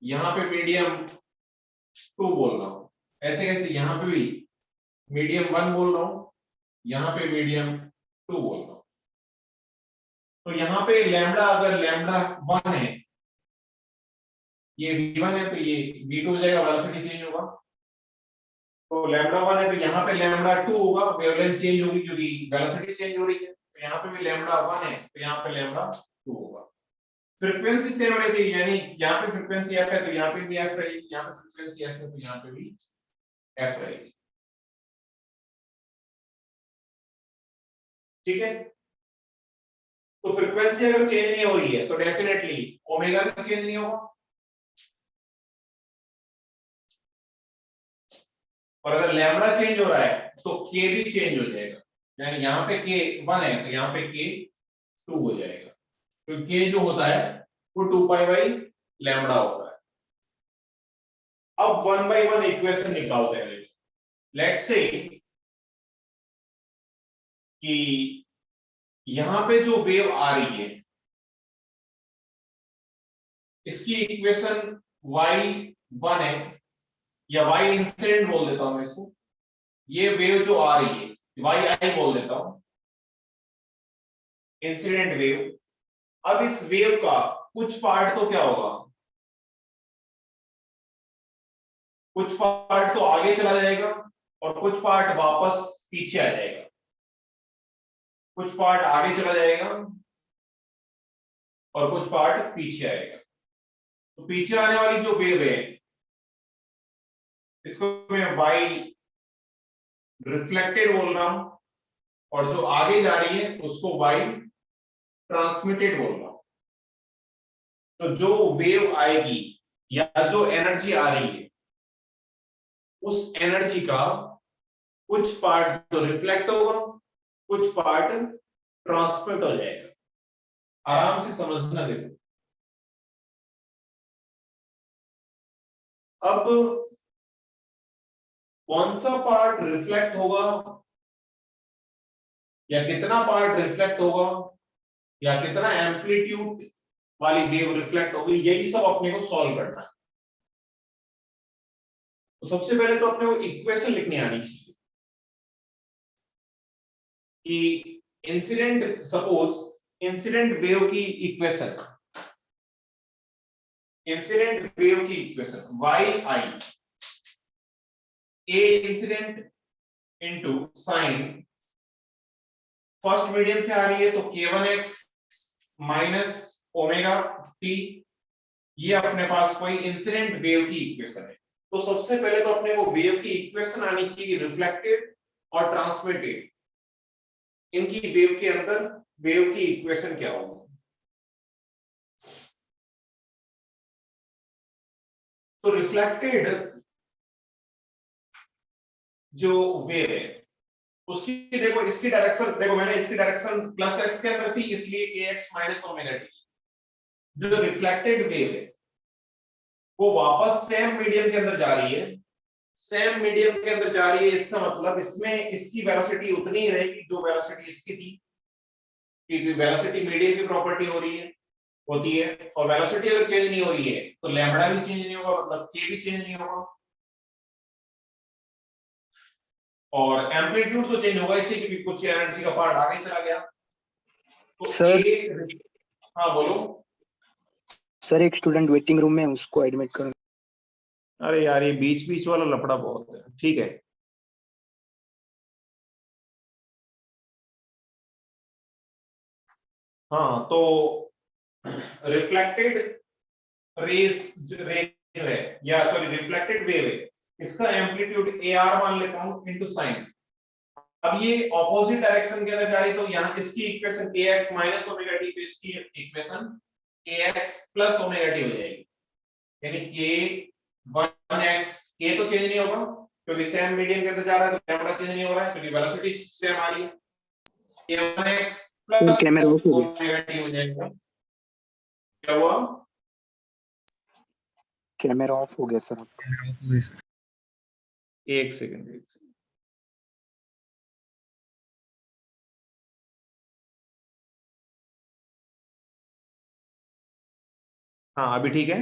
यहाँ पे मीडियम 2 बोल रहा हूँ, ऐसे कैसे यहाँ पे भी मीडियम 1 बोल रहा हूँ, यहाँ पे मीडियम 2 बोल रहा हूँ। तो यहाँ पे लैम्डा अगर लैम्डा 1 है, ये v1 है तो ये v2 हो जाएगा, वेलोसिटी चेंज होगा। तो लैम्डा 1 है तो यहाँ पे लैम्डा 2 होगा, वेवलेंथ चेंज होगी क्योंकि वेलोसिटी चेंज हो रही है। तो यहाँ पे भी लैम्डा 1 है तो यहाँ पे लैम्डा 2 होगा। फ्रीक्वेंसी सेम रहती है, यानी यहाँ पे फ्रीक्वेंसी f है तो यहाँ पे भी f रहेगी, यहाँ पे फ्रीक्वेंसी f है तो यहाँ पे भी f रहेगी। ठीक है, तो फ्रीक्वेंसी अगर चेंज नहीं हो रही है तो डेफिनेटली ओमेगा भी चेंज नहीं होगा, और अगर लैम्डा चेंज हो रहा है तो k भी चेंज हो जाएगा। यानी यहाँ पे k 1 है तो यहाँ पे k 2 हो जाएगा, तो k जो होता है वो 2 पाई बाई लैम्डा होता है। अब 1 बाई 1 इक्वेशन निकालते हैं। लेट्स से कि यहां पे जो वेव आ रही है इसकी इक्वेशन y1 है, या y इंसिडेंट बोल देता हूं मैं इसको। ये वेव जो आ रही है yi बोल देता हूं, इंसिडेंट वेव। अब इस वेव का कुछ पार्ट तो क्या होगा, कुछ पार्ट तो आगे चला जाएगा और कुछ पार्ट वापस पीछे आ जाएगा। कुछ पार्ट आगे चला जाएगा और कुछ पार्ट पीछे आएगा। तो पीछे आने वाली जो वेव है इसको मैं y रिफ्लेक्टेड बोल रहा हूं, और जो आगे जा रही है उसको y ट्रांसमिटेड बोल रहा हूं। तो जो वेव आएगी या जो एनर्जी आ रही है उस एनर्जी का कुछ पार्ट तो रिफ्लेक्ट होगा, कुछ पार्ट ट्रांसमिट हो जाएगा। आराम से समझना देखो। अब कौन सा पार्ट रिफ्लेक्ट होगा या कितना पार्ट रिफ्लेक्ट होगा या कितना एम्पलीट्यूड वाली वेव रिफ्लेक्ट होगी, यही सब अपने को सॉल्व करना है। तो सबसे पहले तो अपने को इक्वेशन लिखनी आनी चाहिए कि इंसिडेंट, सपोज इंसिडेंट वेव की इक्वेशन, इंसिडेंट वेव की equation y i a incident into sine, first medium से आ रही है तो k1x माइनस ओमेगा t, ये अपने पास कोई इंसिडेंट वेव की इक्वेशन है। तो सबसे पहले तो अपने को वेव की इक्वेशन आनी चाहिए, रिफ्लेक्टेड और ट्रांसमिटेड, इनकी वेव के अंदर वेव की इक्वेशन क्या होगी। तो रिफ्लेक्टेड जो वेव है उसकी देखो, इसकी डायरेक्शन देखो, मैंने इसकी डायरेक्शन प्लस एक्स के अंदर थी इसलिए के एक्स माइनस ओमेगा टी। जो रिफ्लेक्टेड वेव है वो वापस सेम मीडियम के अंदर जा रही है, सेम मीडियम के अंदर जा रही है, इसका मतलब इसमें इसकी वेलोसिटी उतनी ही रहेगी जो वेलोसिटी इसकी थी, क्योंकि वेलोसिटी मीडियम की प्रॉपर्टी हो रही है होती है, और वेलोसिटी अगर चेंज नहीं हो रही है तो लैम्बडा भी चेंज नहीं होगा, मतलब के भी चेंज नहीं होगा, और एम्पलीट्यूड तो चेंज होगा इसी, क्योंकि कुछ एनर्जी का पार्ट आगे चला गया। तो सर हाँ बोलो। सर एक स्टूडेंट वेटिंग रूम में है, उसको एडमिट करो। अरे यार ये बीच बीच वाला लफड़ा बहुत है, ठीक है। हाँ तो रिफ्लेक्टेड रेज जो है, या सॉरी रिफ्लेक्टेड वेव है, इसका एम्पलीट्यूड ए आर मान लेता हूं इनटू साइन। अब ये ऑपोजिट डायरेक्शन के अंदर जा रही, तो यहाँ इसकी इक्वेशन के एक्स माइनस ओमेगा टी पे इसकी इक्वेशन के एक्स प्लस ओमेगा टी हो जाएगी, यानी के वन एक्स, के तो चेंज नहीं होगा क्योंकि सेम मीडियम के अंदर जा रहा है, तो लैम्बडा चेंज नहीं हो रहा है क्योंकि वेलोसिटी सेम आ रही है, के one x plus camera off हो गया। ओमेगा टी हो जाएगा। क्या हुआ? कैमरा ऑफ हो गया सर। एक सेकंड, एक सेकंड। हाँ अभी ठीक है।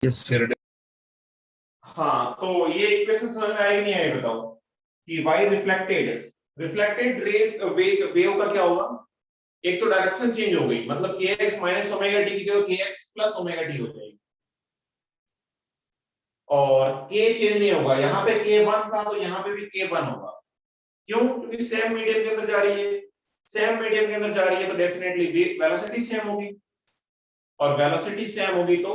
Yes sir. हाँ तो ये इक्वेशन समझ में आई नहीं आई बताओ, कि y रिफ्लेक्टेड रेज वेव का क्या होगा, एक तो डायरेक्शन चेंज हो गई, मतलब kx माइनस ओमेगा टी की जगह kx प्लस ओमेगा टी हो जाएगी, और k चेंज नहीं होगा, यहाँ पे k1 था तो यहाँ पे भी k1 होगा। क्यों? क्योंकि सेम मीडियम के अंदर जा रही है, सेम मीडियम के अंदर जा रही है तो डेफिनेटली वेलोसिटी सेम होगी, और वेलोसिटी सेम होगी तो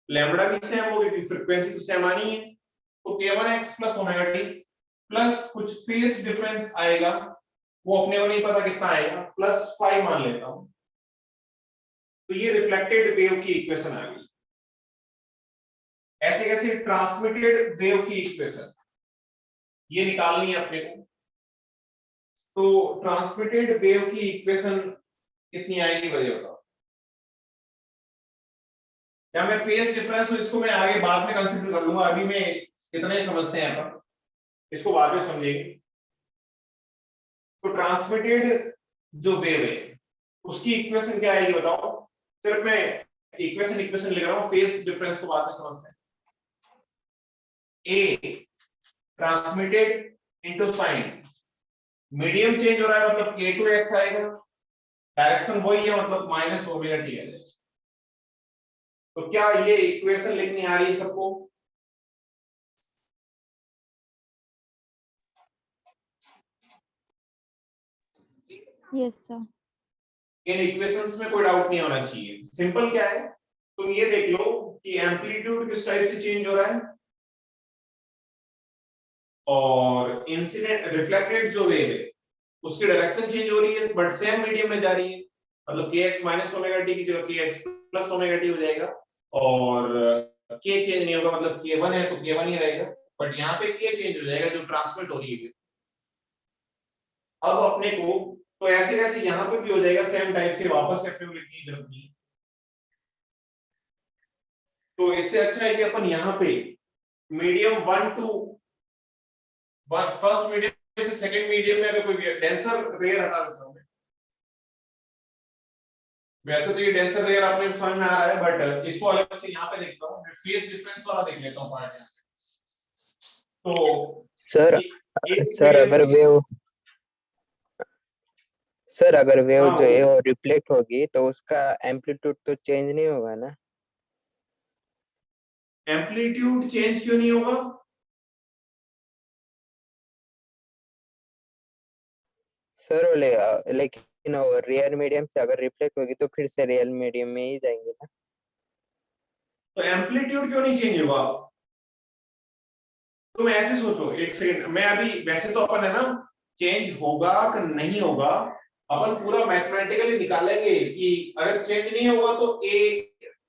लैम्बडा भी सेम होगी क्योंकि फ्रीक्वेंसी तो सेम आनी है। तो k1x plus omega T plus कुछ फेज डिफरेंस आएगा, वो अपने को नहीं पता कितना आएगा, प्लस 5 मान लेता हूं। तो ये रिफ्लेक्टेड वेव की इक्वेशन आ गई। ऐसे कैसे ट्रांसमिटेड वेव की इक्वेशन ये निकालनी है अपने को। तो ट्रांसमिटेड वेव की इक्वेशन कितनी आएगी भाई बताओ। या मैं फेज डिफरेंस हूं इसको मैं आगे बाद में कंसीडर कर लूंगा, अभी मैं इतना ही समझते हैं अपन, इसको बाद में समझेंगे। तो ट्रांसमिटेड जो वेव है उसकी इक्वेशन क्या आएगी बताओ। सिर्फ मैं इक्वेशन लिख रहा हूं, फेज डिफरेंस को बाद में समझते हैं। A transmitted into sine, medium change हो रहा है मतलब k2x आएगा, डायरेक्शन वही है मतलब माइनस ओमेगा टी है। तो क्या ये इक्वेशन लिखनी आ रही है सबको? Yes sir. इन इक्वेशंस में कोई डाउट नहीं होना चाहिए। सिंपल क्या है, तुम ये देख लो कि एम्पलीट्यूड किस टाइप से चेंज हो रहा है, और इंसिडेंट रिफ्लेक्टेड जो वेव है उसकी डायरेक्शन चेंज हो रही है बट सेम मीडियम में जा रही है, मतलब kx माइनस ओमेगा टी की जगह kx प्लस ओमेगा टी हो जाएगा, और k चेंज नहीं होगा, मतलब k1 है तो k1 ही रहेगा, बट यहाँ पे k चेंज हो जाएगा जो ट्रांसमिट हो रही है। अब अपने को तो ऐसे कैसे यहाँ पे भी हो जाएगा सेम टाइप से, वापस से अपने को लिखने की जरूरत नहीं। तो इससे अच्छा है कि अपन यहाँ पे मीडियम 1 टू फर्स्ट मीडियम से सेकंड मीडियम में अगर कोई डेंसर रेयर हटा देता हूं। वैसे तो ये डेंसर रेयर अपने समझ में आ रहा है, बट इसको अलग से यहाँ पे देखता हूँ, मैं फेस डिफरेंस वाला देख लेता हूँ पार्ट यहाँ पे। तो सर सर अगर वेव हाँ जो है वो रिफ्लेक्ट होगी तो उसका एम्पलीट्यूड तो चेंज नहीं होगा ना। एम्पलीट्यूड चेंज क्यों नहीं होगा? सर लेकिन रियल मीडियम से अगर रिफ्लेक्ट होगी तो फिर से रियल मीडियम में ही जाएंगे ना। तो एम्पलीट्यूड क्यों नहीं चेंज होगा? तुम ऐसे सोचो, एक सेकंड, मैं अभी वैसे तो अपन है ना चेंज होगा कि नहीं होगा अपन पूरा मैथमेटिकली निकालेंगे कि अगर चेंज नहीं होगा तो ए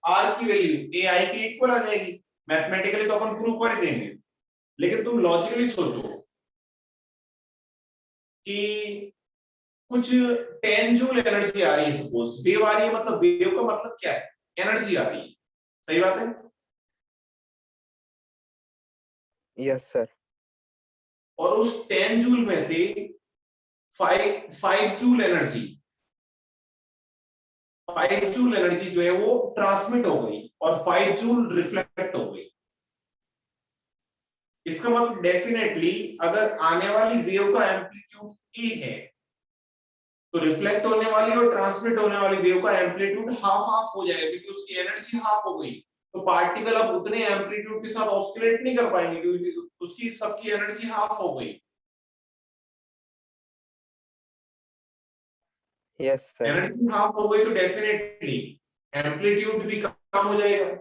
आर की वैल्यू ए आई के इक्वल आ जाएगी। मैथमेटिकली तो अपन प्रूव कर देंगे, लेकिन तुम लॉजिकली सोचो कि कुछ 10 जूल एनर्जी आ रही है, सपोज वेव आ रही है, मतलब वेव का मतलब क्या है? एनर्जी आ रही है, सही बात है? Yes sir. और उस 10 जूल में से 5 जूल एनर्जी 5 जूल एनर्जी जो है वो ट्रांसमिट हो गई और 5 जूल रिफ्लेक्ट हो गई। इसका मतलब डेफिनेटली अगर आने वाली वेव का एम्पलीट्यूड ए है तो रिफ्लेक्ट होने वाली और ट्रांसमिट होने वाली वेव का एम्पलीट्यूड हाफ हाफ हो जाएगा, क्योंकि उसकी एनर्जी हाफ हो गई। तो पार्टिकल अब उतने एम्पलीट्यूड के साथ ऑस्किलेट नहीं कर पाएंगे क्योंकि उसकी सबकी एनर्जी हाफ हो गई। Yes sir. एनर्जी हाफ हो गई तो डेफिनेटली एम्पलीट्यूड भी कम हो जाएगा।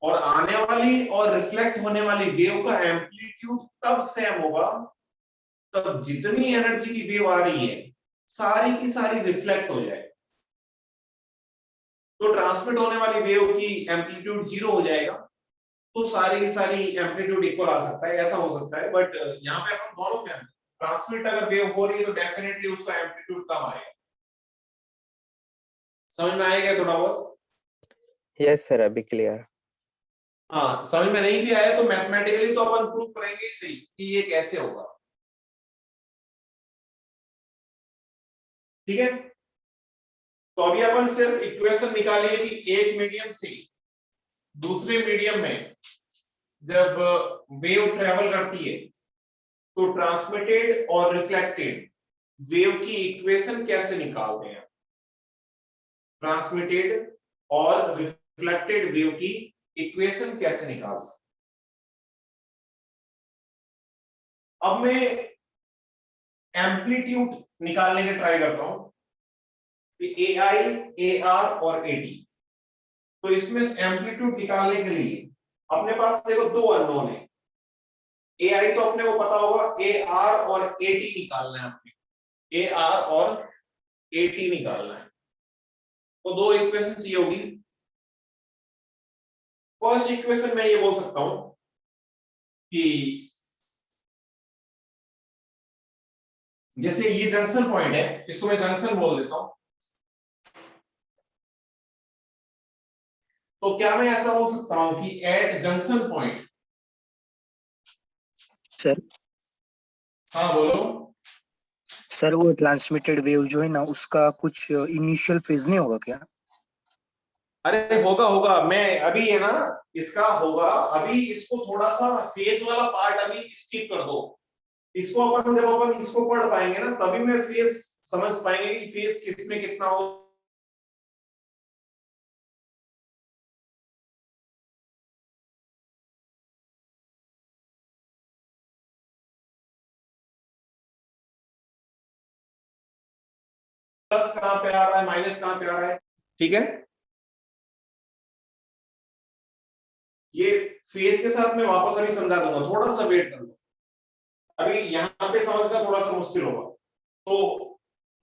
और आने वाली और रिफ्लेक्ट होने वाली वेव का एम्पलीट्यूड तब सेम होगा तब जितनी एनर्जी की वेव आ रही है सारी की सारी रिफ्लेक्ट हो जाए, तो ट्रांसमिट होने वाली वेव की एम्पलीट्यूड 0 हो जाएगा, तो सारी की सारी एम्पलीट्यूड इक्वल आ सकता है, ऐसा हो सकता है। बट यहाँ पे अपन दोनों में ट्रांसमिट अगर वेव हो रही है तो डेफिनेटली उसका एम्पलीट्यूड कम आएगा। समझ में आएगा थोड़ा बहुत? यस सर, अभी क्लियर। हाँ, समझ में नहीं भी आया तो मैथमेटिकली तो अपन प्रूव करेंगे ही सही कि ये कैसे होगा। ठीक है, तो अभी अपन सिर्फ इक्वेशन निकालिए कि एक मीडियम से दूसरे मीडियम में जब वेव ट्रेवल करती है तो ट्रांसमिटेड और रिफ्लेक्टेड वेव की इक्वेशन कैसे निकालते हैं? ट्रांसमिटेड और रिफ्लेक्टेड वेव की इक्वेशन कैसे निकालते हैं? अब मैं एम्पलीट्यूड निकालने का ट्राई करता हूं कि ए आई, ए आर और ए टी। तो इसमें एम्पलीट्यूड निकालने के लिए अपने पास देखो दो अननोन है। ए आई तो अपने को पता होगा, ए आर और ए टी निकालना है अपने, ए आर और ए टी निकालना है। तो दो इक्वेशन चाहिए होगी। फर्स्ट इक्वेशन में ये बोल सकता हूं कि जैसे ये जंक्शन पॉइंट है, इसको मैं जंक्शन बोल देता हूं। तो क्या मैं ऐसा बोल सकता हूं कि एट जंक्शन पॉइंट। सर हाँ बोलो। सर वो ट्रांसमिटेड वेव जो है ना उसका कुछ इनिशियल फेज नहीं होगा क्या? अरे होगा होगा, मैं अभी है ना इसका होगा। अभी इसको थोड़ा सा फेस वाला पार्ट अभी स्किप कर दो। इसको अपन जब अपन इसको पढ़ पाएंगे ना तभी मैं फेस समझ पाएंगे कि फेस किसमें कितना हो। प्लस कहां पे आ रहा है, माइनस कहां पे आ रहा है, ठीक है। ये फेस के साथ मैं वापस अभी समझा दूंगा, थोड़ा सा वेट कर लो। अभी यहां पे समझना थोड़ा सा मुश्किल होगा। तो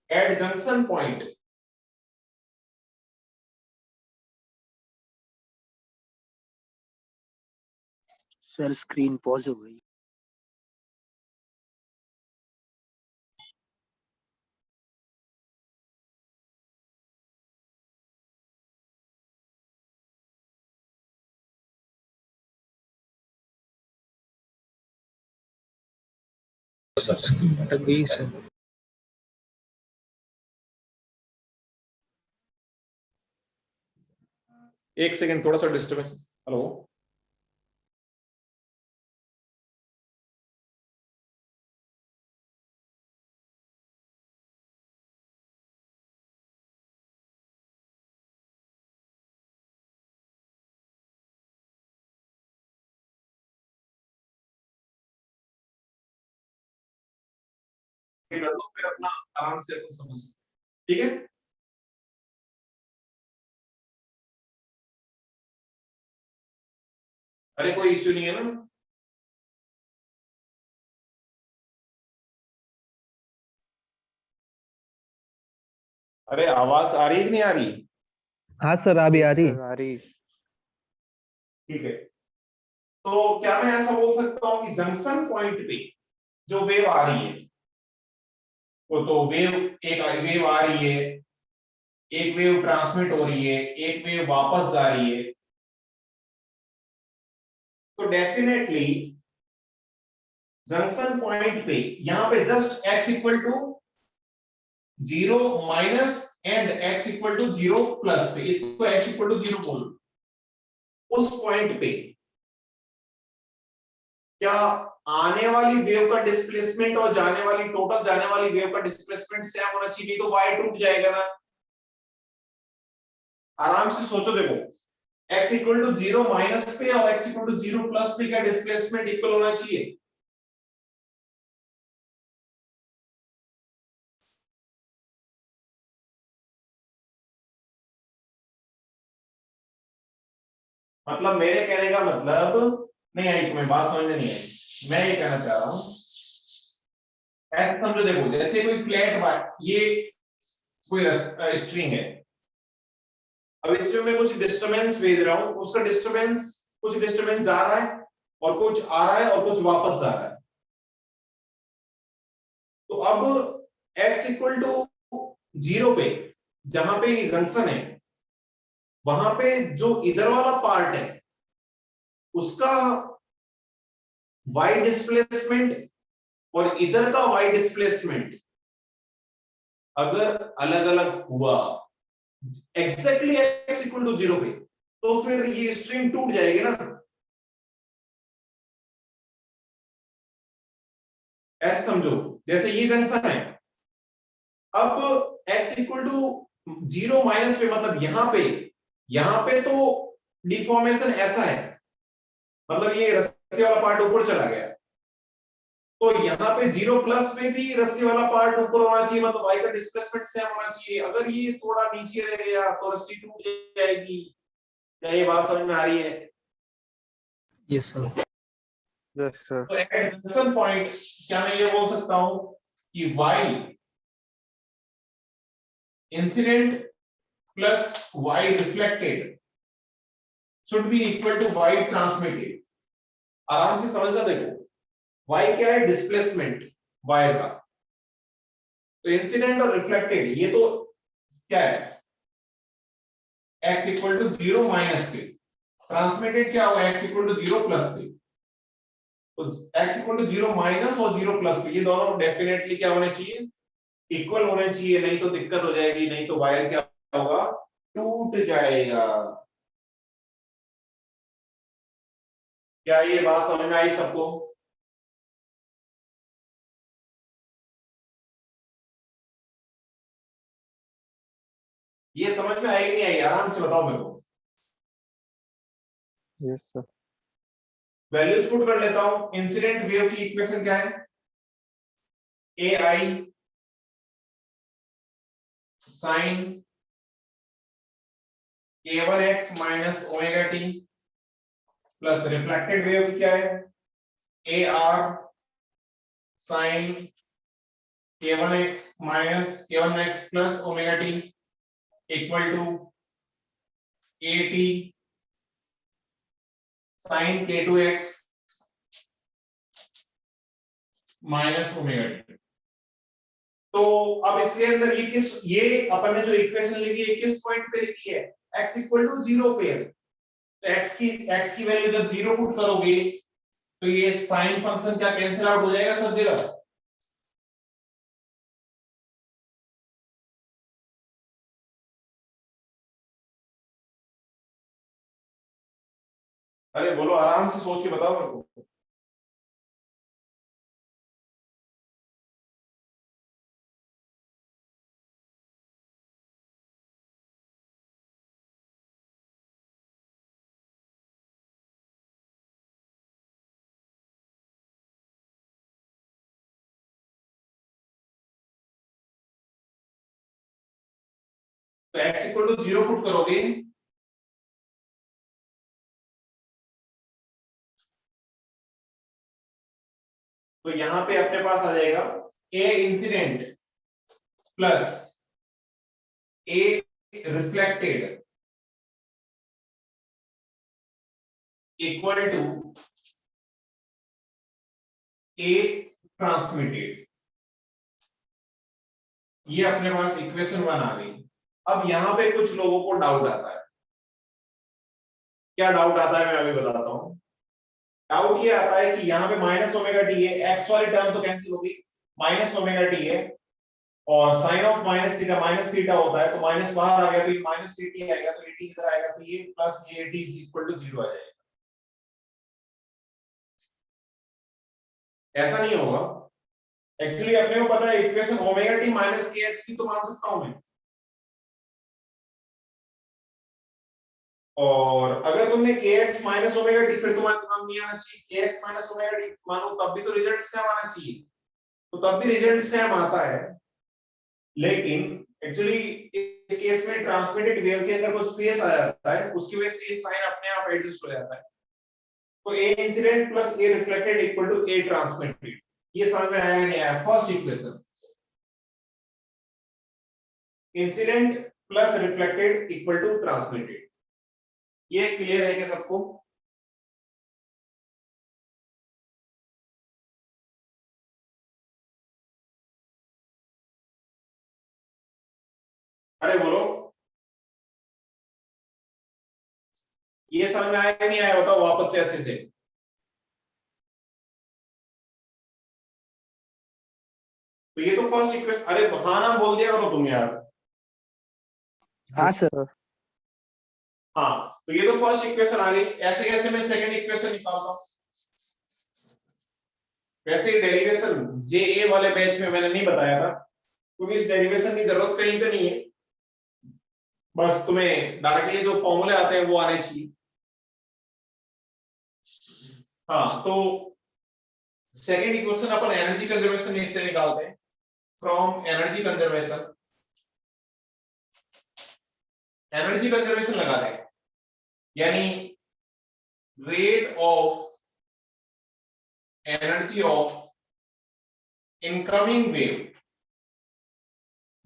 at junction point sir screen pause हो गई। अटक गई सर। एक सेकंड, थोड़ा सा डिस्टर्बेंस। हेलो, कर लो फिर अपना आराम से कुछ समझ, ठीक है। अरे कोई इश्यू नहीं है ना? अरे आवाज आ रही है कि नहीं आ रही? हाँ सर, अभी आ रही है। आ रही। ठीक है, तो क्या मैं ऐसा बोल सकता हूं कि जंक्शन पॉइंट पे जो वेव आ रही है, वो तो वेव, एक वेव आ रही है, एक वेव ट्रांसमिट हो रही है, एक वेव वापस जा रही है, तो डेफिनेटली जंक्शन पॉइंट पे यहां पे just x equal to 0 minus and x equal to 0 plus पे, इसको x इक्वल टू 0 बोलो, उस पॉइंट पे क्या आने वाली वेव का डिस्प्लेसमेंट और जाने वाली, टोटल जाने वाली वेव का डिस्प्लेसमेंट सेम होना चाहिए, नहीं तो y टूट जाएगा ना? आराम से सोचो, देखो x इक्वल टू 0 माइनस पे और x इक्वल टू 0 प्लस पे का डिस्प्लेसमेंट इक्वल होना चाहिए। मतलब मेरे कहने का मतलब नहीं आई, तुम्हें बात समझ में नहीं आई। मैं ये कहना चाह रहा हूं, ऐसे समझो, देखो जैसे कोई फ्लैट ये कोई स्ट्रिंग है, अब इसमें मैं कुछ डिस्टरबेंस भेज रहा हूं, उसका डिस्टरबेंस, कुछ डिस्टरबेंस जा रहा है और कुछ आ रहा है और कुछ वापस जा रहा है। तो अब x इक्वल टू 0 पे जहां पे जंक्शन है, वहां पे जो इधर वाला पार्ट है उसका y डिस्प्लेसमेंट और इधर का y डिस्प्लेसमेंट अगर अलग अलग हुआ एग्जैक्टली x इक्वल टू 0 पे, तो फिर ये स्ट्रिंग टूट जाएगी ना? ऐसे समझो, जैसे ये जंक्शन है, अब x इक्वल टू 0 माइनस पे, मतलब यहां पे तो डिफॉर्मेशन ऐसा है, मतलब ये रस्सी वाला पार्ट ऊपर चला गया, तो यहाँ पे 0 प्लस में भी रस्सी वाला पार्ट ऊपर होना चाहिए, मतलब y का डिस्प्लेसमेंट सेम होना चाहिए। अगर ये थोड़ा नीचे रह गया तो रस्सी टूट जाएगी। क्या ये बात समझ में आ रही है? Yes sir. Yes sir. तो एट जंक्शन पॉइंट क्या मैं ये बोल सकता हूं कि y incident plus y reflected should be equal to y transmitted. आराम से समझना, देखो y क्या है? डिस्प्लेसमेंट वायर का, तो इंसिडेंट और रिफ्लेक्टेड ये तो क्या है? x इक्वल टू 0 माइनस पे, ट्रांसमिटेड क्या होगा? x इक्वल टू 0 प्लस पे, तो x इक्वल टू 0 माइनस और 0 प्लस पे, ये दोनों डेफिनेटली क्या होने चाहिए? इक्वल होने चाहिए, नहीं तो दिक्कत हो जाएगी, नहीं तो वायर क्या होगा? टूट जाएगा। क्या ये बात समझ में आई सबको? ये समझ में आई कि नहीं आई? आराम से बताओ मेरे को। Yes sir. वैल्यूज पुट कर लेता हूं। इंसिडेंट वेव की इक्वेशन क्या है? A I sine k1x minus omega T, plus reflected wave की क्या है? A R sine k1x minus k1x plus omega t equal to A T sine k2x minus omega t. तो अब इसके अंदर ये अपन ने जो इक्वेशन लिखी है किस पॉइंट पे लिखी है? x इक्वल टू 0 पे। तो x की वैल्यू जब 0 पुट करोगे तो ये साइन फंक्शन क्या कैंसिल आउट हो जाएगा सब जगह? अरे बोलो, आराम से सोच के बताओ मेरे को। तो x इक्वल टू 0 पुट करोगे तो यहां पे अपने पास आ जाएगा A incident plus A reflected equal to A transmitted. ये अपने पास इक्वेशन 1 आ गई। अब यहां पे कुछ लोगों को डाउट आता है। क्या डाउट आता है मैं अभी बताता हूं। डाउट ये आता है कि यहाँ पे माइनस ओमेगा टी है, एक्स वाली टर्म तो कैंसिल होगी, माइनस ओमेगा टी है और साइन ऑफ माइनस थीटा होता है, तो माइनस बाहर आ गया तो ये माइनस सी टी आएगा, तो एटी इधर आएगा तो ये प्लस ये टी इज इक्वल टू 0 आ जाएगा। ऐसा नहीं होगा। एक्चुअली अपने को पता है equation omega T minus k x की तो मान सकता हूं मैं, और अगर तुमने के एक्स माइनस ओमेगा टी, फिर तुम्हारे दिमाग में आना चाहिए के एक्स माइनस ओमेगा टी मानो तब भी तो रिजल्ट सेम आना चाहिए, तो तब भी रिजल्ट सेम आता है। लेकिन एक्चुअली इस केस में ट्रांसमिटेड वेव के अंदर कुछ फेस आ जाता है, उसकी वजह से ये साइन अपने आप एडजस्ट हो जाता है। तो A incident plus A reflected equal to A transmitted, ये समझ में आया नहीं आया? First equation incident plus reflected equal to transmitted, ये क्लियर है क्या सबको? अरे बोलो, ये समझ में आया कि नहीं आया? बताओ वापस से अच्छे से। तो ये तो फर्स्ट इक्वेशन, अरे हाँ ना बोल दिया करो तुम यार। हाँ सर। हाँ, तो ये तो फर्स्ट इक्वेशन आ गई। ऐसे कैसे मैं सेकंड इक्वेशन निकालता हूं? वैसे डेरिवेशन जे ए वाले बैच में मैंने नहीं बताया था, क्योंकि इस डेरिवेशन की जरूरत कहीं पे नहीं है, बस तुम्हें डायरेक्टली जो फॉर्मूले आते हैं वो आने चाहिए। हाँ, तो सेकंड इक्वेशन अपन एनर्जी कंजर्वेशन इससे निकालते हैं। फ्रॉम एनर्जी कंजर्वेशन लगा दें, यानी rate of energy of incoming wave,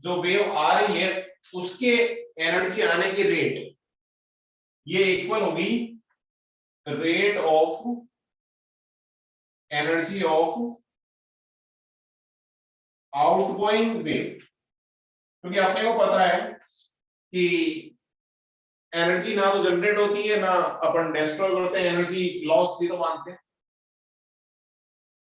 जो वेव आ रही है उसके एनर्जी आने की रेट, ये इक्वल होगी rate of energy of outgoing wave. क्योंकि अपने को पता है कि एनर्जी ना तो जनरेट होती है ना अपन डिस्ट्रॉय करते हैं, एनर्जी लॉस जीरो मानते हैं।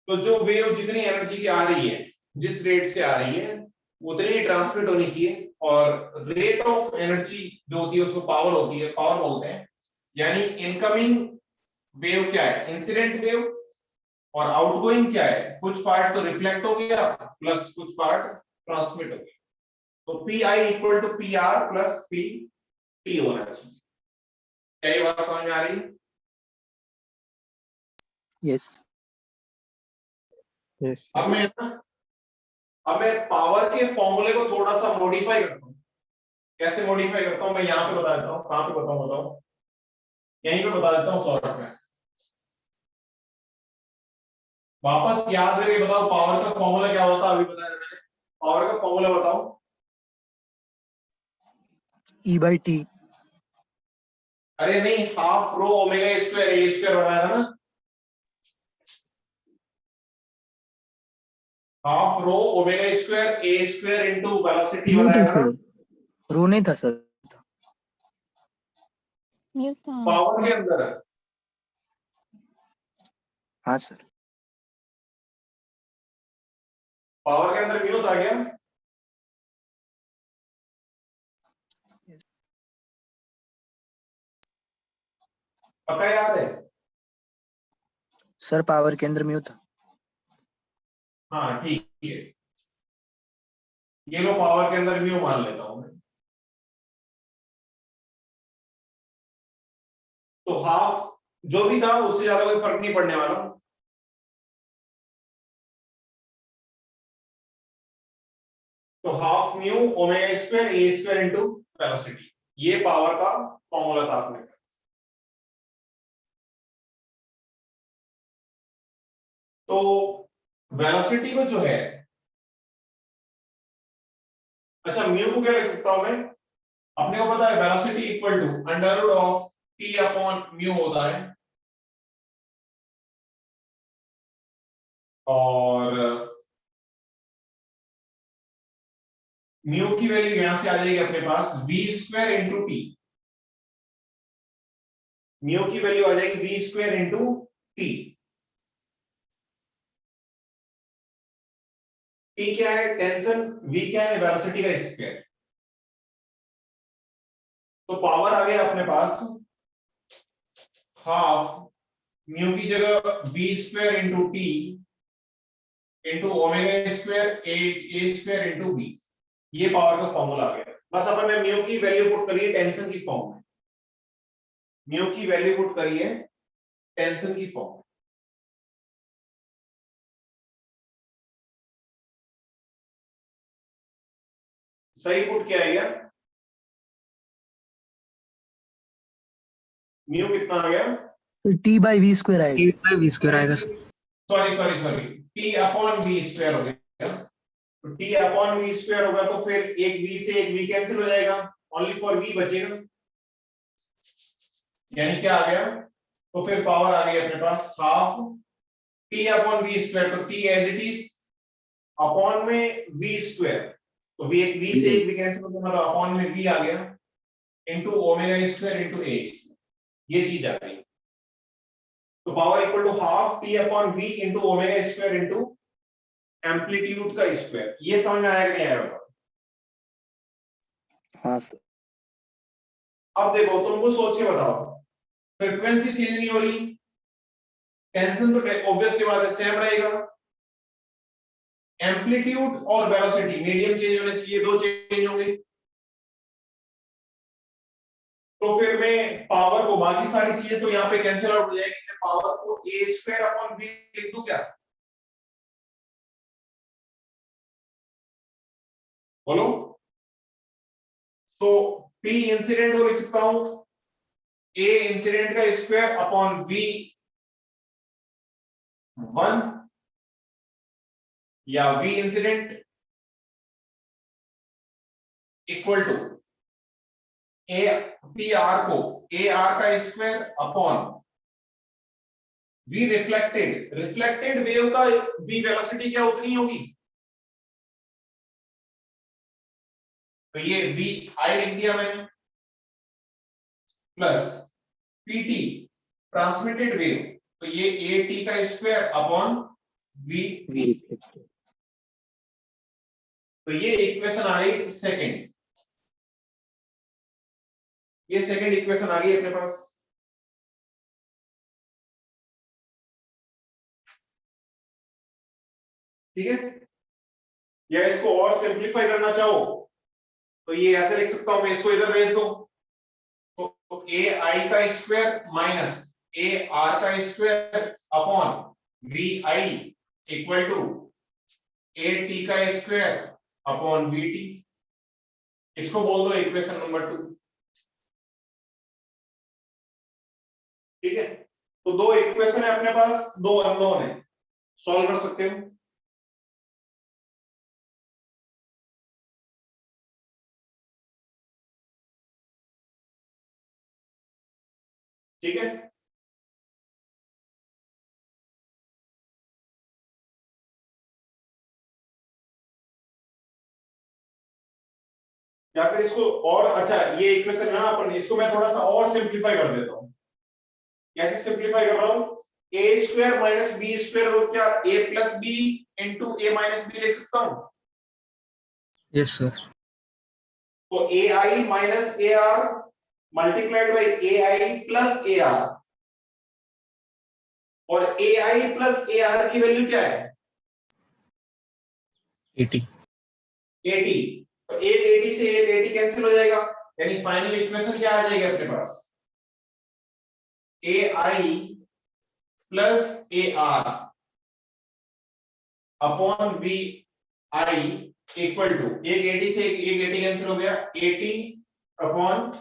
तो जो वेव जितनी एनर्जी की आ रही है, जिस रेट से आ रही है उतनी ही ट्रांसमिट होनी चाहिए, और रेट ऑफ एनर्जी जो होती है उसको पावर होती है, पावर बोलते हैं। यानी इनकमिंग वेव क्या है? इंसिडेंट वेव, और आउटगोइंग क्या है? कुछ पार्ट तो रिफ्लेक्ट हो गया प्लस कुछ पार्ट ट्रांसमिट हो गया। तो P I equal to P R plus P T होना चाहिए। क्या ये बात समझ में आ रही? यस। यस अब मैं पावर के फॉर्मूले को थोड़ा सा मॉडिफाई करता हूं। कैसे मॉडिफाई करता हूं मैं यहां पे बता देता हूं। कहां पे बताओ? यहीं पे बता देता हूं शॉर्ट में। वापस याद करके बताओ पावर का फॉर्मूला क्या होता है? अभी बताया मैंने, पावर का फॉर्मूला बताओ। ई बाई टी। अरे नहीं, half rho omega square A square बताया था ना। Half rho omega square A square into velocity रो बताया था था ना। सर, रो नहीं था सर। म्यूट था। पावर के अंदर हाँ सर। पावर के अंदर म्यू था क्या? पक्का याद है? सर पावर के अंदर म्यू था। हाँ ठीक है, ये लो पावर के अंदर म्यू मान लेता हूं मैं। तो हाफ जो भी था उससे ज्यादा कोई फर्क नहीं पड़ने वाला। तो half mu omega square A square into velocity, ये पावर का फॉर्मूला था अपने। तो वेलोसिटी को जो है, अच्छा म्यू को क्या लिख सकता हूं मैं, अपने को पता है velocity equal to under root of T upon mu होता है, और म्यू की वैल्यू यहां से आ जाएगी अपने पास v square into T, mu की वैल्यू आ जाएगी v square into T. T क्या है टेंशन, v क्या है वेलोसिटी का स्क्वायर, तो पावर आ गया अपने पास हाफ म्यू की जगह v square into T into omega square A square into B, ये पावर का फॉर्मूला आ गया। बस अपन ने म्यू की वैल्यू पुट करी है टेंशन की फॉर्म में, म्यू की वैल्यू पुट करी है टेंशन की फॉर्म में। सही पुट किया है क्या, म्यू कितना आ गया, टी बाई वी स्क्वायर आएगा। वी स्क्वायर आएगा sir. Sorry T upon we square हो गया, तो टी अपॉन वी स्क्वायर होगा तो फिर एक वी से एक वी कैंसिल हो जाएगा, ओनली फॉर वी बचेगा, यानी क्या आ गया, तो फिर पावर आ गई अपने पास half T upon we square, तो T as it is upon में वी स्क्वायर, तो वी एक वी से एक वी कैंसिल हो गया, मतलब अपॉन में वी आ गया into omega square into A, ये चीज आ गई, तो power equal to half T upon V into omega square into amplitude का स्क्वायर। ये समझ में आया कि नहीं आया? हाँ सर। अब देखो तुमको सोच के बताओ, फ्रीक्वेंसी चेंज नहीं हो रही, टेंशन तो ऑब्वियसली बात है सेम रहेगा, एम्पलीट्यूड और वेलोसिटी मीडियम चेंज होने से ये दो चेंज होंगे, तो फिर मैं पावर को बाकी सारी चीजें तो यहाँ पे कैंसिल आउट हो जाएगी, मैं पावर को ए स्क्वायर अपॉन बी लिख दूं क्या, बोलो? तो P इंसिडेंट को लिख सकता हूं A इंसिडेंट का स्क्वायर अपॉन V 1 या V incident equal to A P R को AR का square upon V reflected, reflected wave का V वेलोसिटी क्या उतनी होगी, तो ये V I लिख दिया मैंने, प्लस PT ट्रांसमिटेड वेव, तो ये AT का स्क्वायर अपॉन V, तो ये इक्वेशन आ गई सेकंड, ये सेकंड इक्वेशन आ गई अपने पास। ठीक है, या इसको और सिंपलीफाई करना चाहो तो ये ऐसे लिख सकता हूं मैं, इसको इधर भेज दो, तो ए आई का स्क्वायर माइनस ए आर का square upon V I equal to A T का स्क्वायर अपॉन वी टी, इसको बोल दो इक्वेशन नंबर 2। ठीक है, तो दो इक्वेशन है अपने पास, दो अननोन है, सॉल्व कर सकते हो। ठीक है, या फिर इसको और, अच्छा ये इक्वेशन है ना अपन, इसको मैं थोड़ा सा और सिंपलीफाई कर देता हूं। कैसे सिंपलीफाई कर रहा हूं, A square minus B square हो क्या A plus B into A minus B लिख सकता हूं, यस सर। तो A I minus A R multiplied by A I plus A R, और A I plus A R की value क्या है 80। 80, तो एक 80 से एक 80 कैंसिल हो जाएगा, यानी फाइनल इक्वेशन क्या आ जाएगी अपने पास, A I plus A R upon B I equal to एक 80 से एक 80 कैंसिल हो गया 80 अपॉन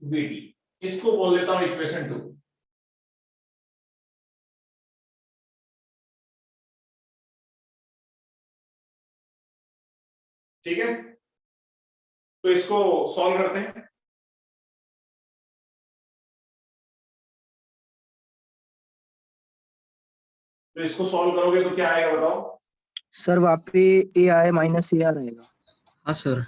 वी टी, इसको बोल देता हूं इक्वेशन 2। ठीक है, तो इसको सॉल्व करते हैं। तो इसको सॉल्व करोगे तो क्या आएगा बताओ। सर वहाँ पे ए आई माइनस ए आर रहेगा। हाँ सर।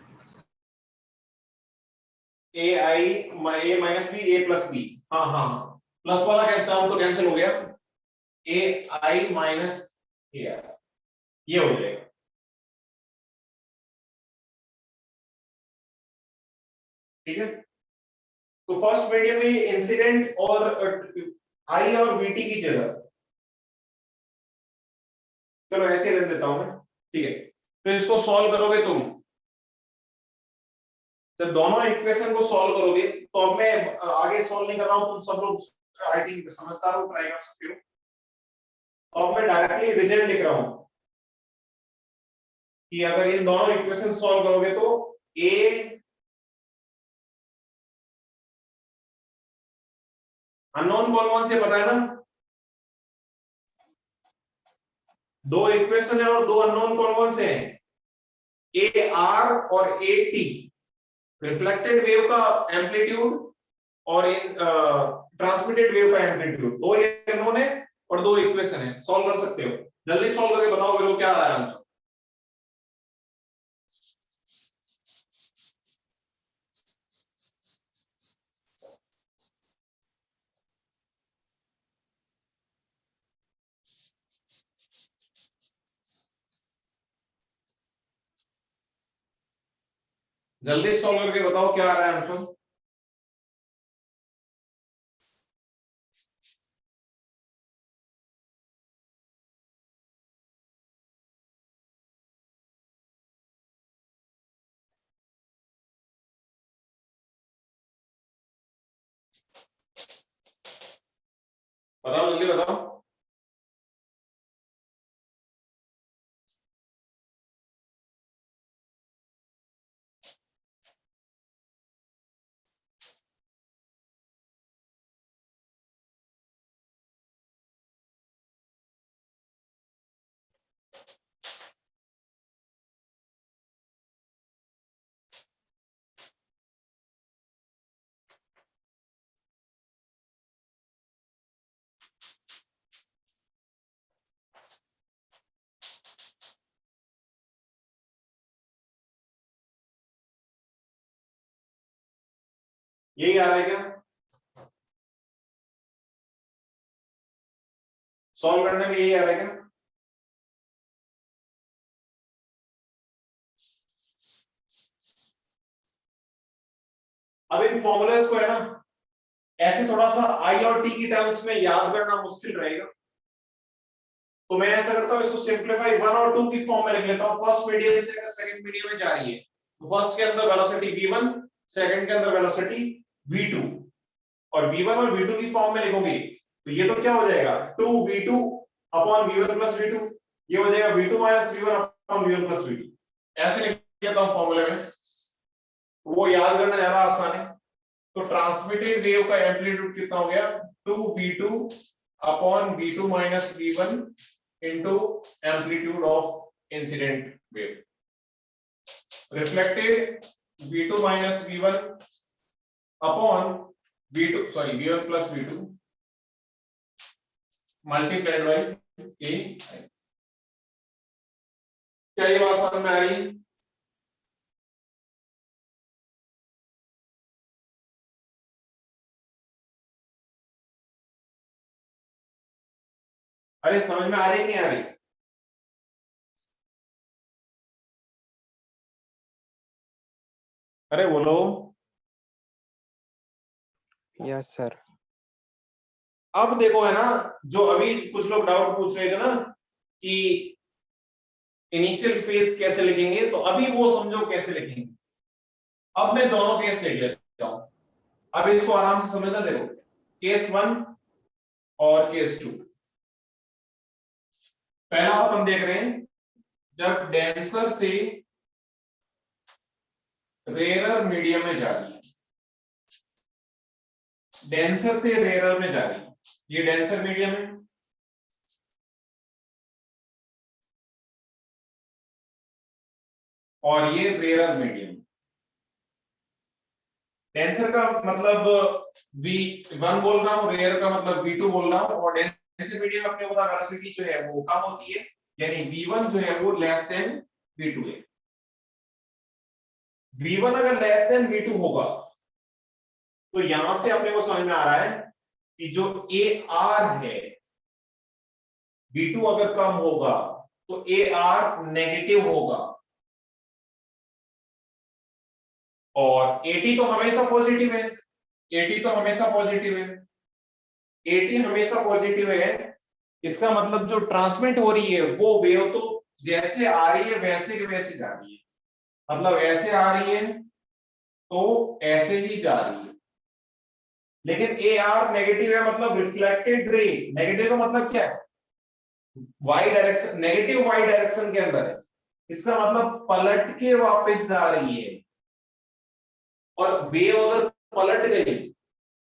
ए आई ए माइनस बी ए प्लस बी, हाँ हाँ प्लस वाला टर्म तो कैंसिल हो गया, ए आई माइनस ए आर ये हो जाएगा। ठीक है, तो फर्स्ट मीडियम में इंसिडेंट और आई और वीटी की जगह, चलो ऐसे रख देता हूं मैं। ठीक है, तो इसको सॉल्व करोगे तुम, जब दोनों इक्वेशन को सॉल्व करोगे, तो अब मैं आगे सॉल्व नहीं कर रहा हूं, तुम सब लोग आई थिंक समझदार हो, ट्राई कर सकते हो। अब मैं डायरेक्टली रिजल्ट लिख रहा हूं कि अगर इन दोनों इक्वेशन सॉल्व करोगे तो ए अननोन कौन कौन से पता है ना, दो इक्वेशन है और दो अननोन कौन कौन से हैं, ए आर और ए टी, रिफ्लेक्टेड वेव का एम्पलीट्यूड और ट्रांसमिटेड वेव का एम्पलीट्यूड, दो ये अननोन है और दो इक्वेशन है। सॉल्व कर सकते हो, जल्दी सॉल्व करके बताओ मेरे को क्या आ रहा है आंसर। जल्दी सॉल्व करके बताओ क्या आ रहा है आंसर। बताओ जल्दी बताओ। यही आ रहा है क्या, सॉल्व करने में यही आ रहा है क्या। अब इन फॉर्मूलाज को है ना, ऐसे थोड़ा सा आई और टी की टर्म्स में याद करना मुश्किल रहेगा, तो मैं ऐसा करता हूं, इसको सिंपलीफाई 1 और 2 की फॉर्म में लिख लेता हूं। फर्स्ट मीडियम से अगर सेकंड मीडियम में जा रही है, तो फर्स्ट के अंदर वेलोसिटी v1, सेकंड के अंदर वेलोसिटी v2, और v1 और v2 की फॉर्म में लिखोगे तो ये तो क्या हो जाएगा 2v2 upon v1 plus v2, ये हो जाएगा v2 minus v1 upon v1 plus v2। ऐसे लिख लेता हूं फॉर्मूले में, वो याद करना ज्यादा आसान है। तो ट्रांसमिटेड वेव का एम्पलीट्यूड कितना हो गया 2v2 upon v2 minus v1 into amplitude of incident wave, reflected v2 minus v1 upon v1 plus v2 multiplied by a। क्या ये बात समझ में आ रही है। अरे समझ में आ रही नहीं आ रही। अरे बोलो। Yes sir. अब देखो है ना, जो अभी कुछ लोग डाउट पूछ रहे थे ना कि इनिशियल फेज कैसे लिखेंगे, तो अभी वो समझो कैसे लिखेंगे। अब मैं दोनों केस देख लेता हूं, अब इसको आराम से समझना। देखो केस 1 और केस 2। पहला अपन देख रहे हैं जब डेंसर से रेयर मीडियम में जा रही है, डेंसर से रेयर में जा रही है, ये डेंसर मीडियम है, और ये रेयर मीडियम। डेंसर का मतलब V1 बोल रहा हूँ, रेयर का मतलब V2 बोल रहा हूँ, और डेंसर मीडियम अपने को पता वेलोसिटी जो है वो कम होती है, यानी V1 जो है वो लेस देन V2 है। V1 अगर लेस देन V2 होगा तो यहां से अपने को समझ में आ रहा है कि जो AR है, V2 अगर कम होगा तो AR नेगेटिव होगा, और AT तो हमेशा पॉजिटिव है, AT तो हमेशा पॉजिटिव है, AT हमेशा पॉजिटिव है। इसका मतलब जो ट्रांसमिट हो रही है वो वेव तो जैसे आ रही है वैसे के वैसे जा रही है, मतलब ऐसे आ रही है तो ऐसे ही जा रही है। लेकिन AR नेगेटिव है, मतलब रिफ्लेक्टेड रे, नेगेटिव का मतलब क्या है, y direction, negative y direction के अंदर है, इसका मतलब पलट के वापस जा रही है। और वेव अगर पलट गई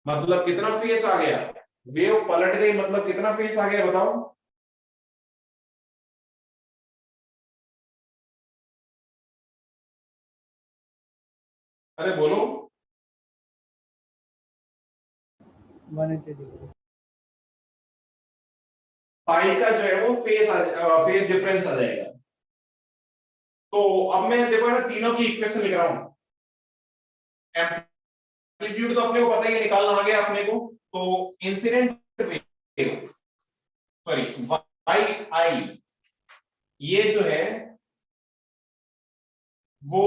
मतलब कितना फेस आ गया, वेव पलट गई मतलब कितना फेस आ गया बताओ। अरे बोलो। 180 पाई का जो है वो फेस डिफरेंस आ जाएगा। तो अब मैं देखो ना तीनों की इक्वेशन लिख रहा हूं। एम्पलीट्यूड तो अपने को पता ही है, निकालना आ गया अपने को। तो incident wave, sorry Y I, ये जो है वो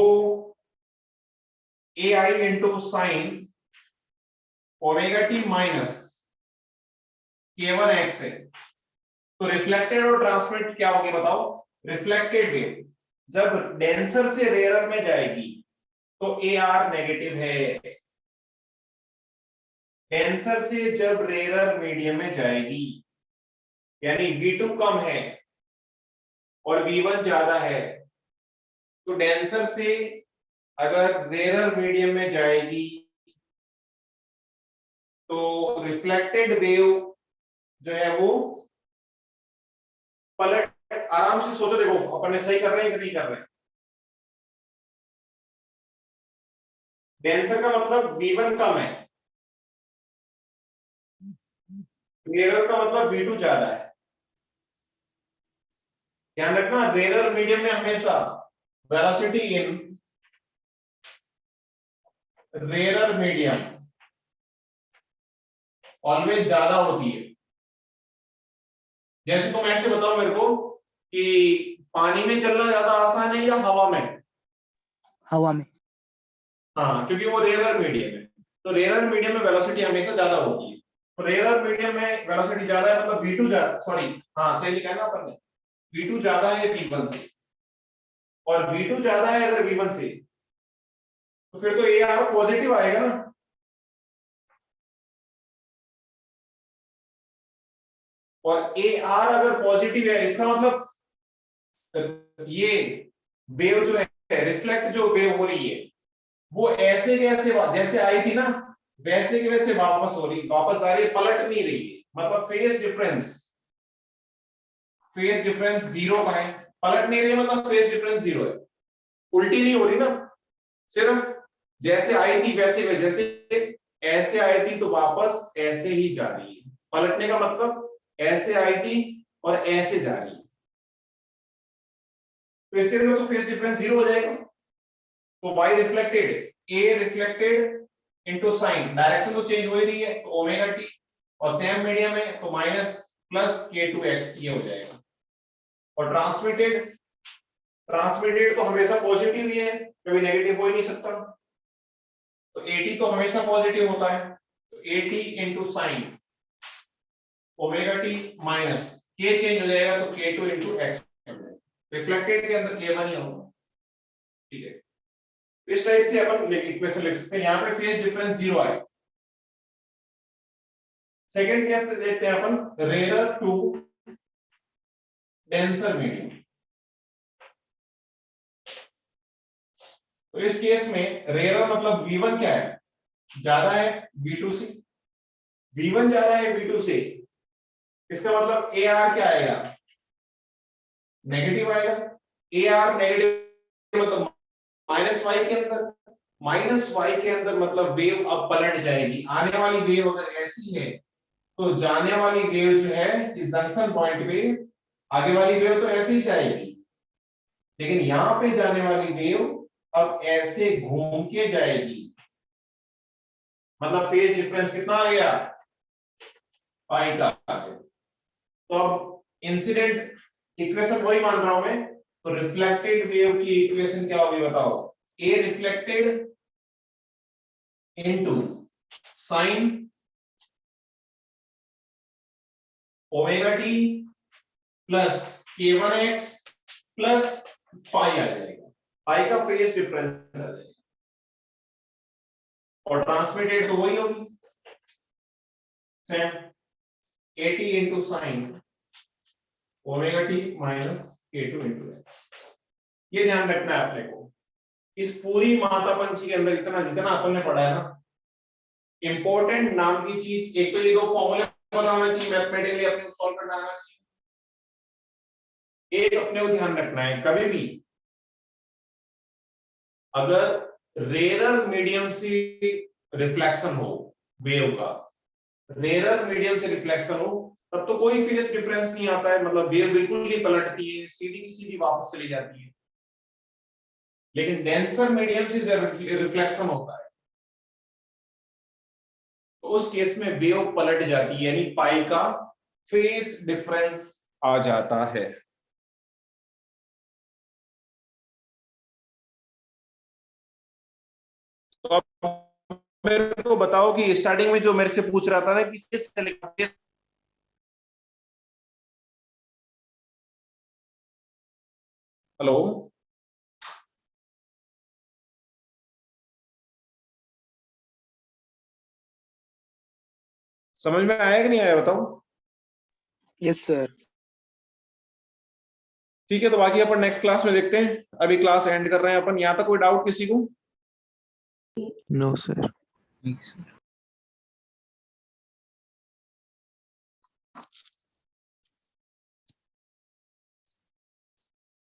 A I into sine omega T minus K1x है। तो रिफ्लेक्टेड और ट्रांसमिट क्या होगी बताओ। रिफ्लेक्टेड वेव जब डेंसर से रेयर में जाएगी तो AR नेगेटिव है, डेंसर से जब रेयर मीडियम में जाएगी यानी V2 कम है और V1 ज्यादा है, तो डेंसर से अगर रेयर मीडियम में जाएगी तो रिफ्लेक्टेड वेव जो है वो पलट, आराम से सोचो, देखो अपन ने सही कर रहे हैं कि नहीं कर रहे हैं। डेंसर का मतलब V1 कम है, रेयर का मतलब V2 ज्यादा है। ध्यान रखना रेयर मीडियम में हमेशा velocity in rare medium always ज्यादा होती है। जैसे तुम ऐसे बताओ मेरे को कि पानी में चलना ज्यादा आसान है या हवा में। हवा में। हाँ, क्योंकि वो रेयर मीडियम है, तो रेयर मीडियम में वेलोसिटी हमेशा ज्यादा होती है। तो रेयर मीडियम में वेलोसिटी ज्यादा है मतलब V2 ज्यादा, सॉरी हाँ सही लिखा है ना अपन ने, V2 ज्यादा है V1 से, और V2 ज्यादा है अगर V1 से तो फिर तो AR पॉजिटिव आएगा ना। और AR अगर पॉजिटिव है इसका मतलब ये वेव जो है, रिफ्लेक्ट जो वेव हो रही है वो ऐसे कैसे जैसे आई थी ना वैसे के वैसे वापस हो रही, वापस आ रही है, पलट नहीं रही है। मतलब फेस डिफरेंस जीरो का है, पलट नहीं रही है मतलब फेस डिफरेंस जीरो है, उल्टी नहीं हो रही ना, सिर्फ जैसे आई थी वैसे वैसे, जैसे ऐसे आई थी तो वापस ऐसे ही जा रही है। पलटने का मतलब ऐसे आई थी और ऐसे जा रही है, तो इसके लिए तो फेस डिफरेंस जीरो हो जाएगा। तो y reflected, a reflected into sign, direction तो चेंज हो ही रही है तो ओमेगा टी, और सेम मीडियम है तो माइनस प्लस K2x ये हो जाएगा। और ट्रांसमिटेड तो हमेशा पॉजिटिव ही है, कभी नेगेटिव हो ही नहीं सकता, तो AT तो हमेशा पॉजिटिव होता है, तो AT into sine omega T minus K change हो जाएगा तो K2 इंटू एक्स, रिफ्लेक्टेड के अंदर K1 ही होगा। ठीक है, इस टाइप से अपन इक्वेशन लिख सकते हैं, यहां पे फेज डिफरेंस जीरो आए। सेकंड केस देखते हैं अपन, रेयर टू डेंसर मीडियम। तो इस केस में रेयर मतलब V1 क्या है, ज्यादा है V2 से, V1 ज्यादा है V2 से, इसका मतलब AR क्या आएगा, नेगेटिव आएगा। AR नेगेटिव मतलब माइनस वाई के अंदर, माइनस वाई के अंदर मतलब वेव अब पलट जाएगी। आने वाली वेव अगर ऐसी है तो जाने वाली वेव जो है इस जंक्शन पॉइंट पे, आगे वाली वेव तो ऐसे ही जाएगी, लेकिन यहां पे जाने वाली वेव अब ऐसे घूम के जाएगी। मतलब फेज डिफरेंस कितना आ गया, पाई का आ गया। तो अब इंसिडेंट इक्वेशन वही मान रहा हूं मैं, तो रिफ्लेक्टेड वेव की इक्वेशन क्या होगी बताओ, A reflected into sine omega T plus k1x plus pi आ जाएगा, पाई का फेज डिफरेंस आ जाएगा, और ट्रांसमिटेड तो वही होगी same 80 into sine omega T minus k2 into x। ये ध्यान रखना है अपने को, इस पूरी माता पंची के अंदर इतना जितना अपन ने पढ़ा है ना, इंपॉर्टेंट नाम की चीज, एक तो ये दो फॉर्मूले बताना चाहिए, मैथमेटिकली अपने को सॉल्व करना आना चाहिए। एक अपने को ध्यान रखना है, कभी भी अगर रेयरर मीडियम से रिफ्लेक्शन हो वेव का, रेयरर मीडियम से रिफ्लेक्शन हो, तब तो कोई फेज डिफरेंस नहीं आता है, मतलब वेव बिल्कुल नहीं पलटती है, सीधी की सीधी वापस चली जाती है। लेकिन डेंसर मीडियम से रिफ्लेक्शन होता है, तो उस केस में वेव पलट जाती है, यानी पाई का फेज डिफरेंस आ जाता है। तो अब मेरे को बताओ कि स्टार्टिंग में जो मेरे से पूछ रहा था ना कि हेलो, समझ में आया कि नहीं आया बताओ। Yes sir. ठीक है, तो बाकी अपन नेक्स्ट क्लास में देखते हैं, अभी क्लास एंड कर रहे हैं अपन। यहाँ तक कोई डाउट किसी को? No, sir. ठीक सर।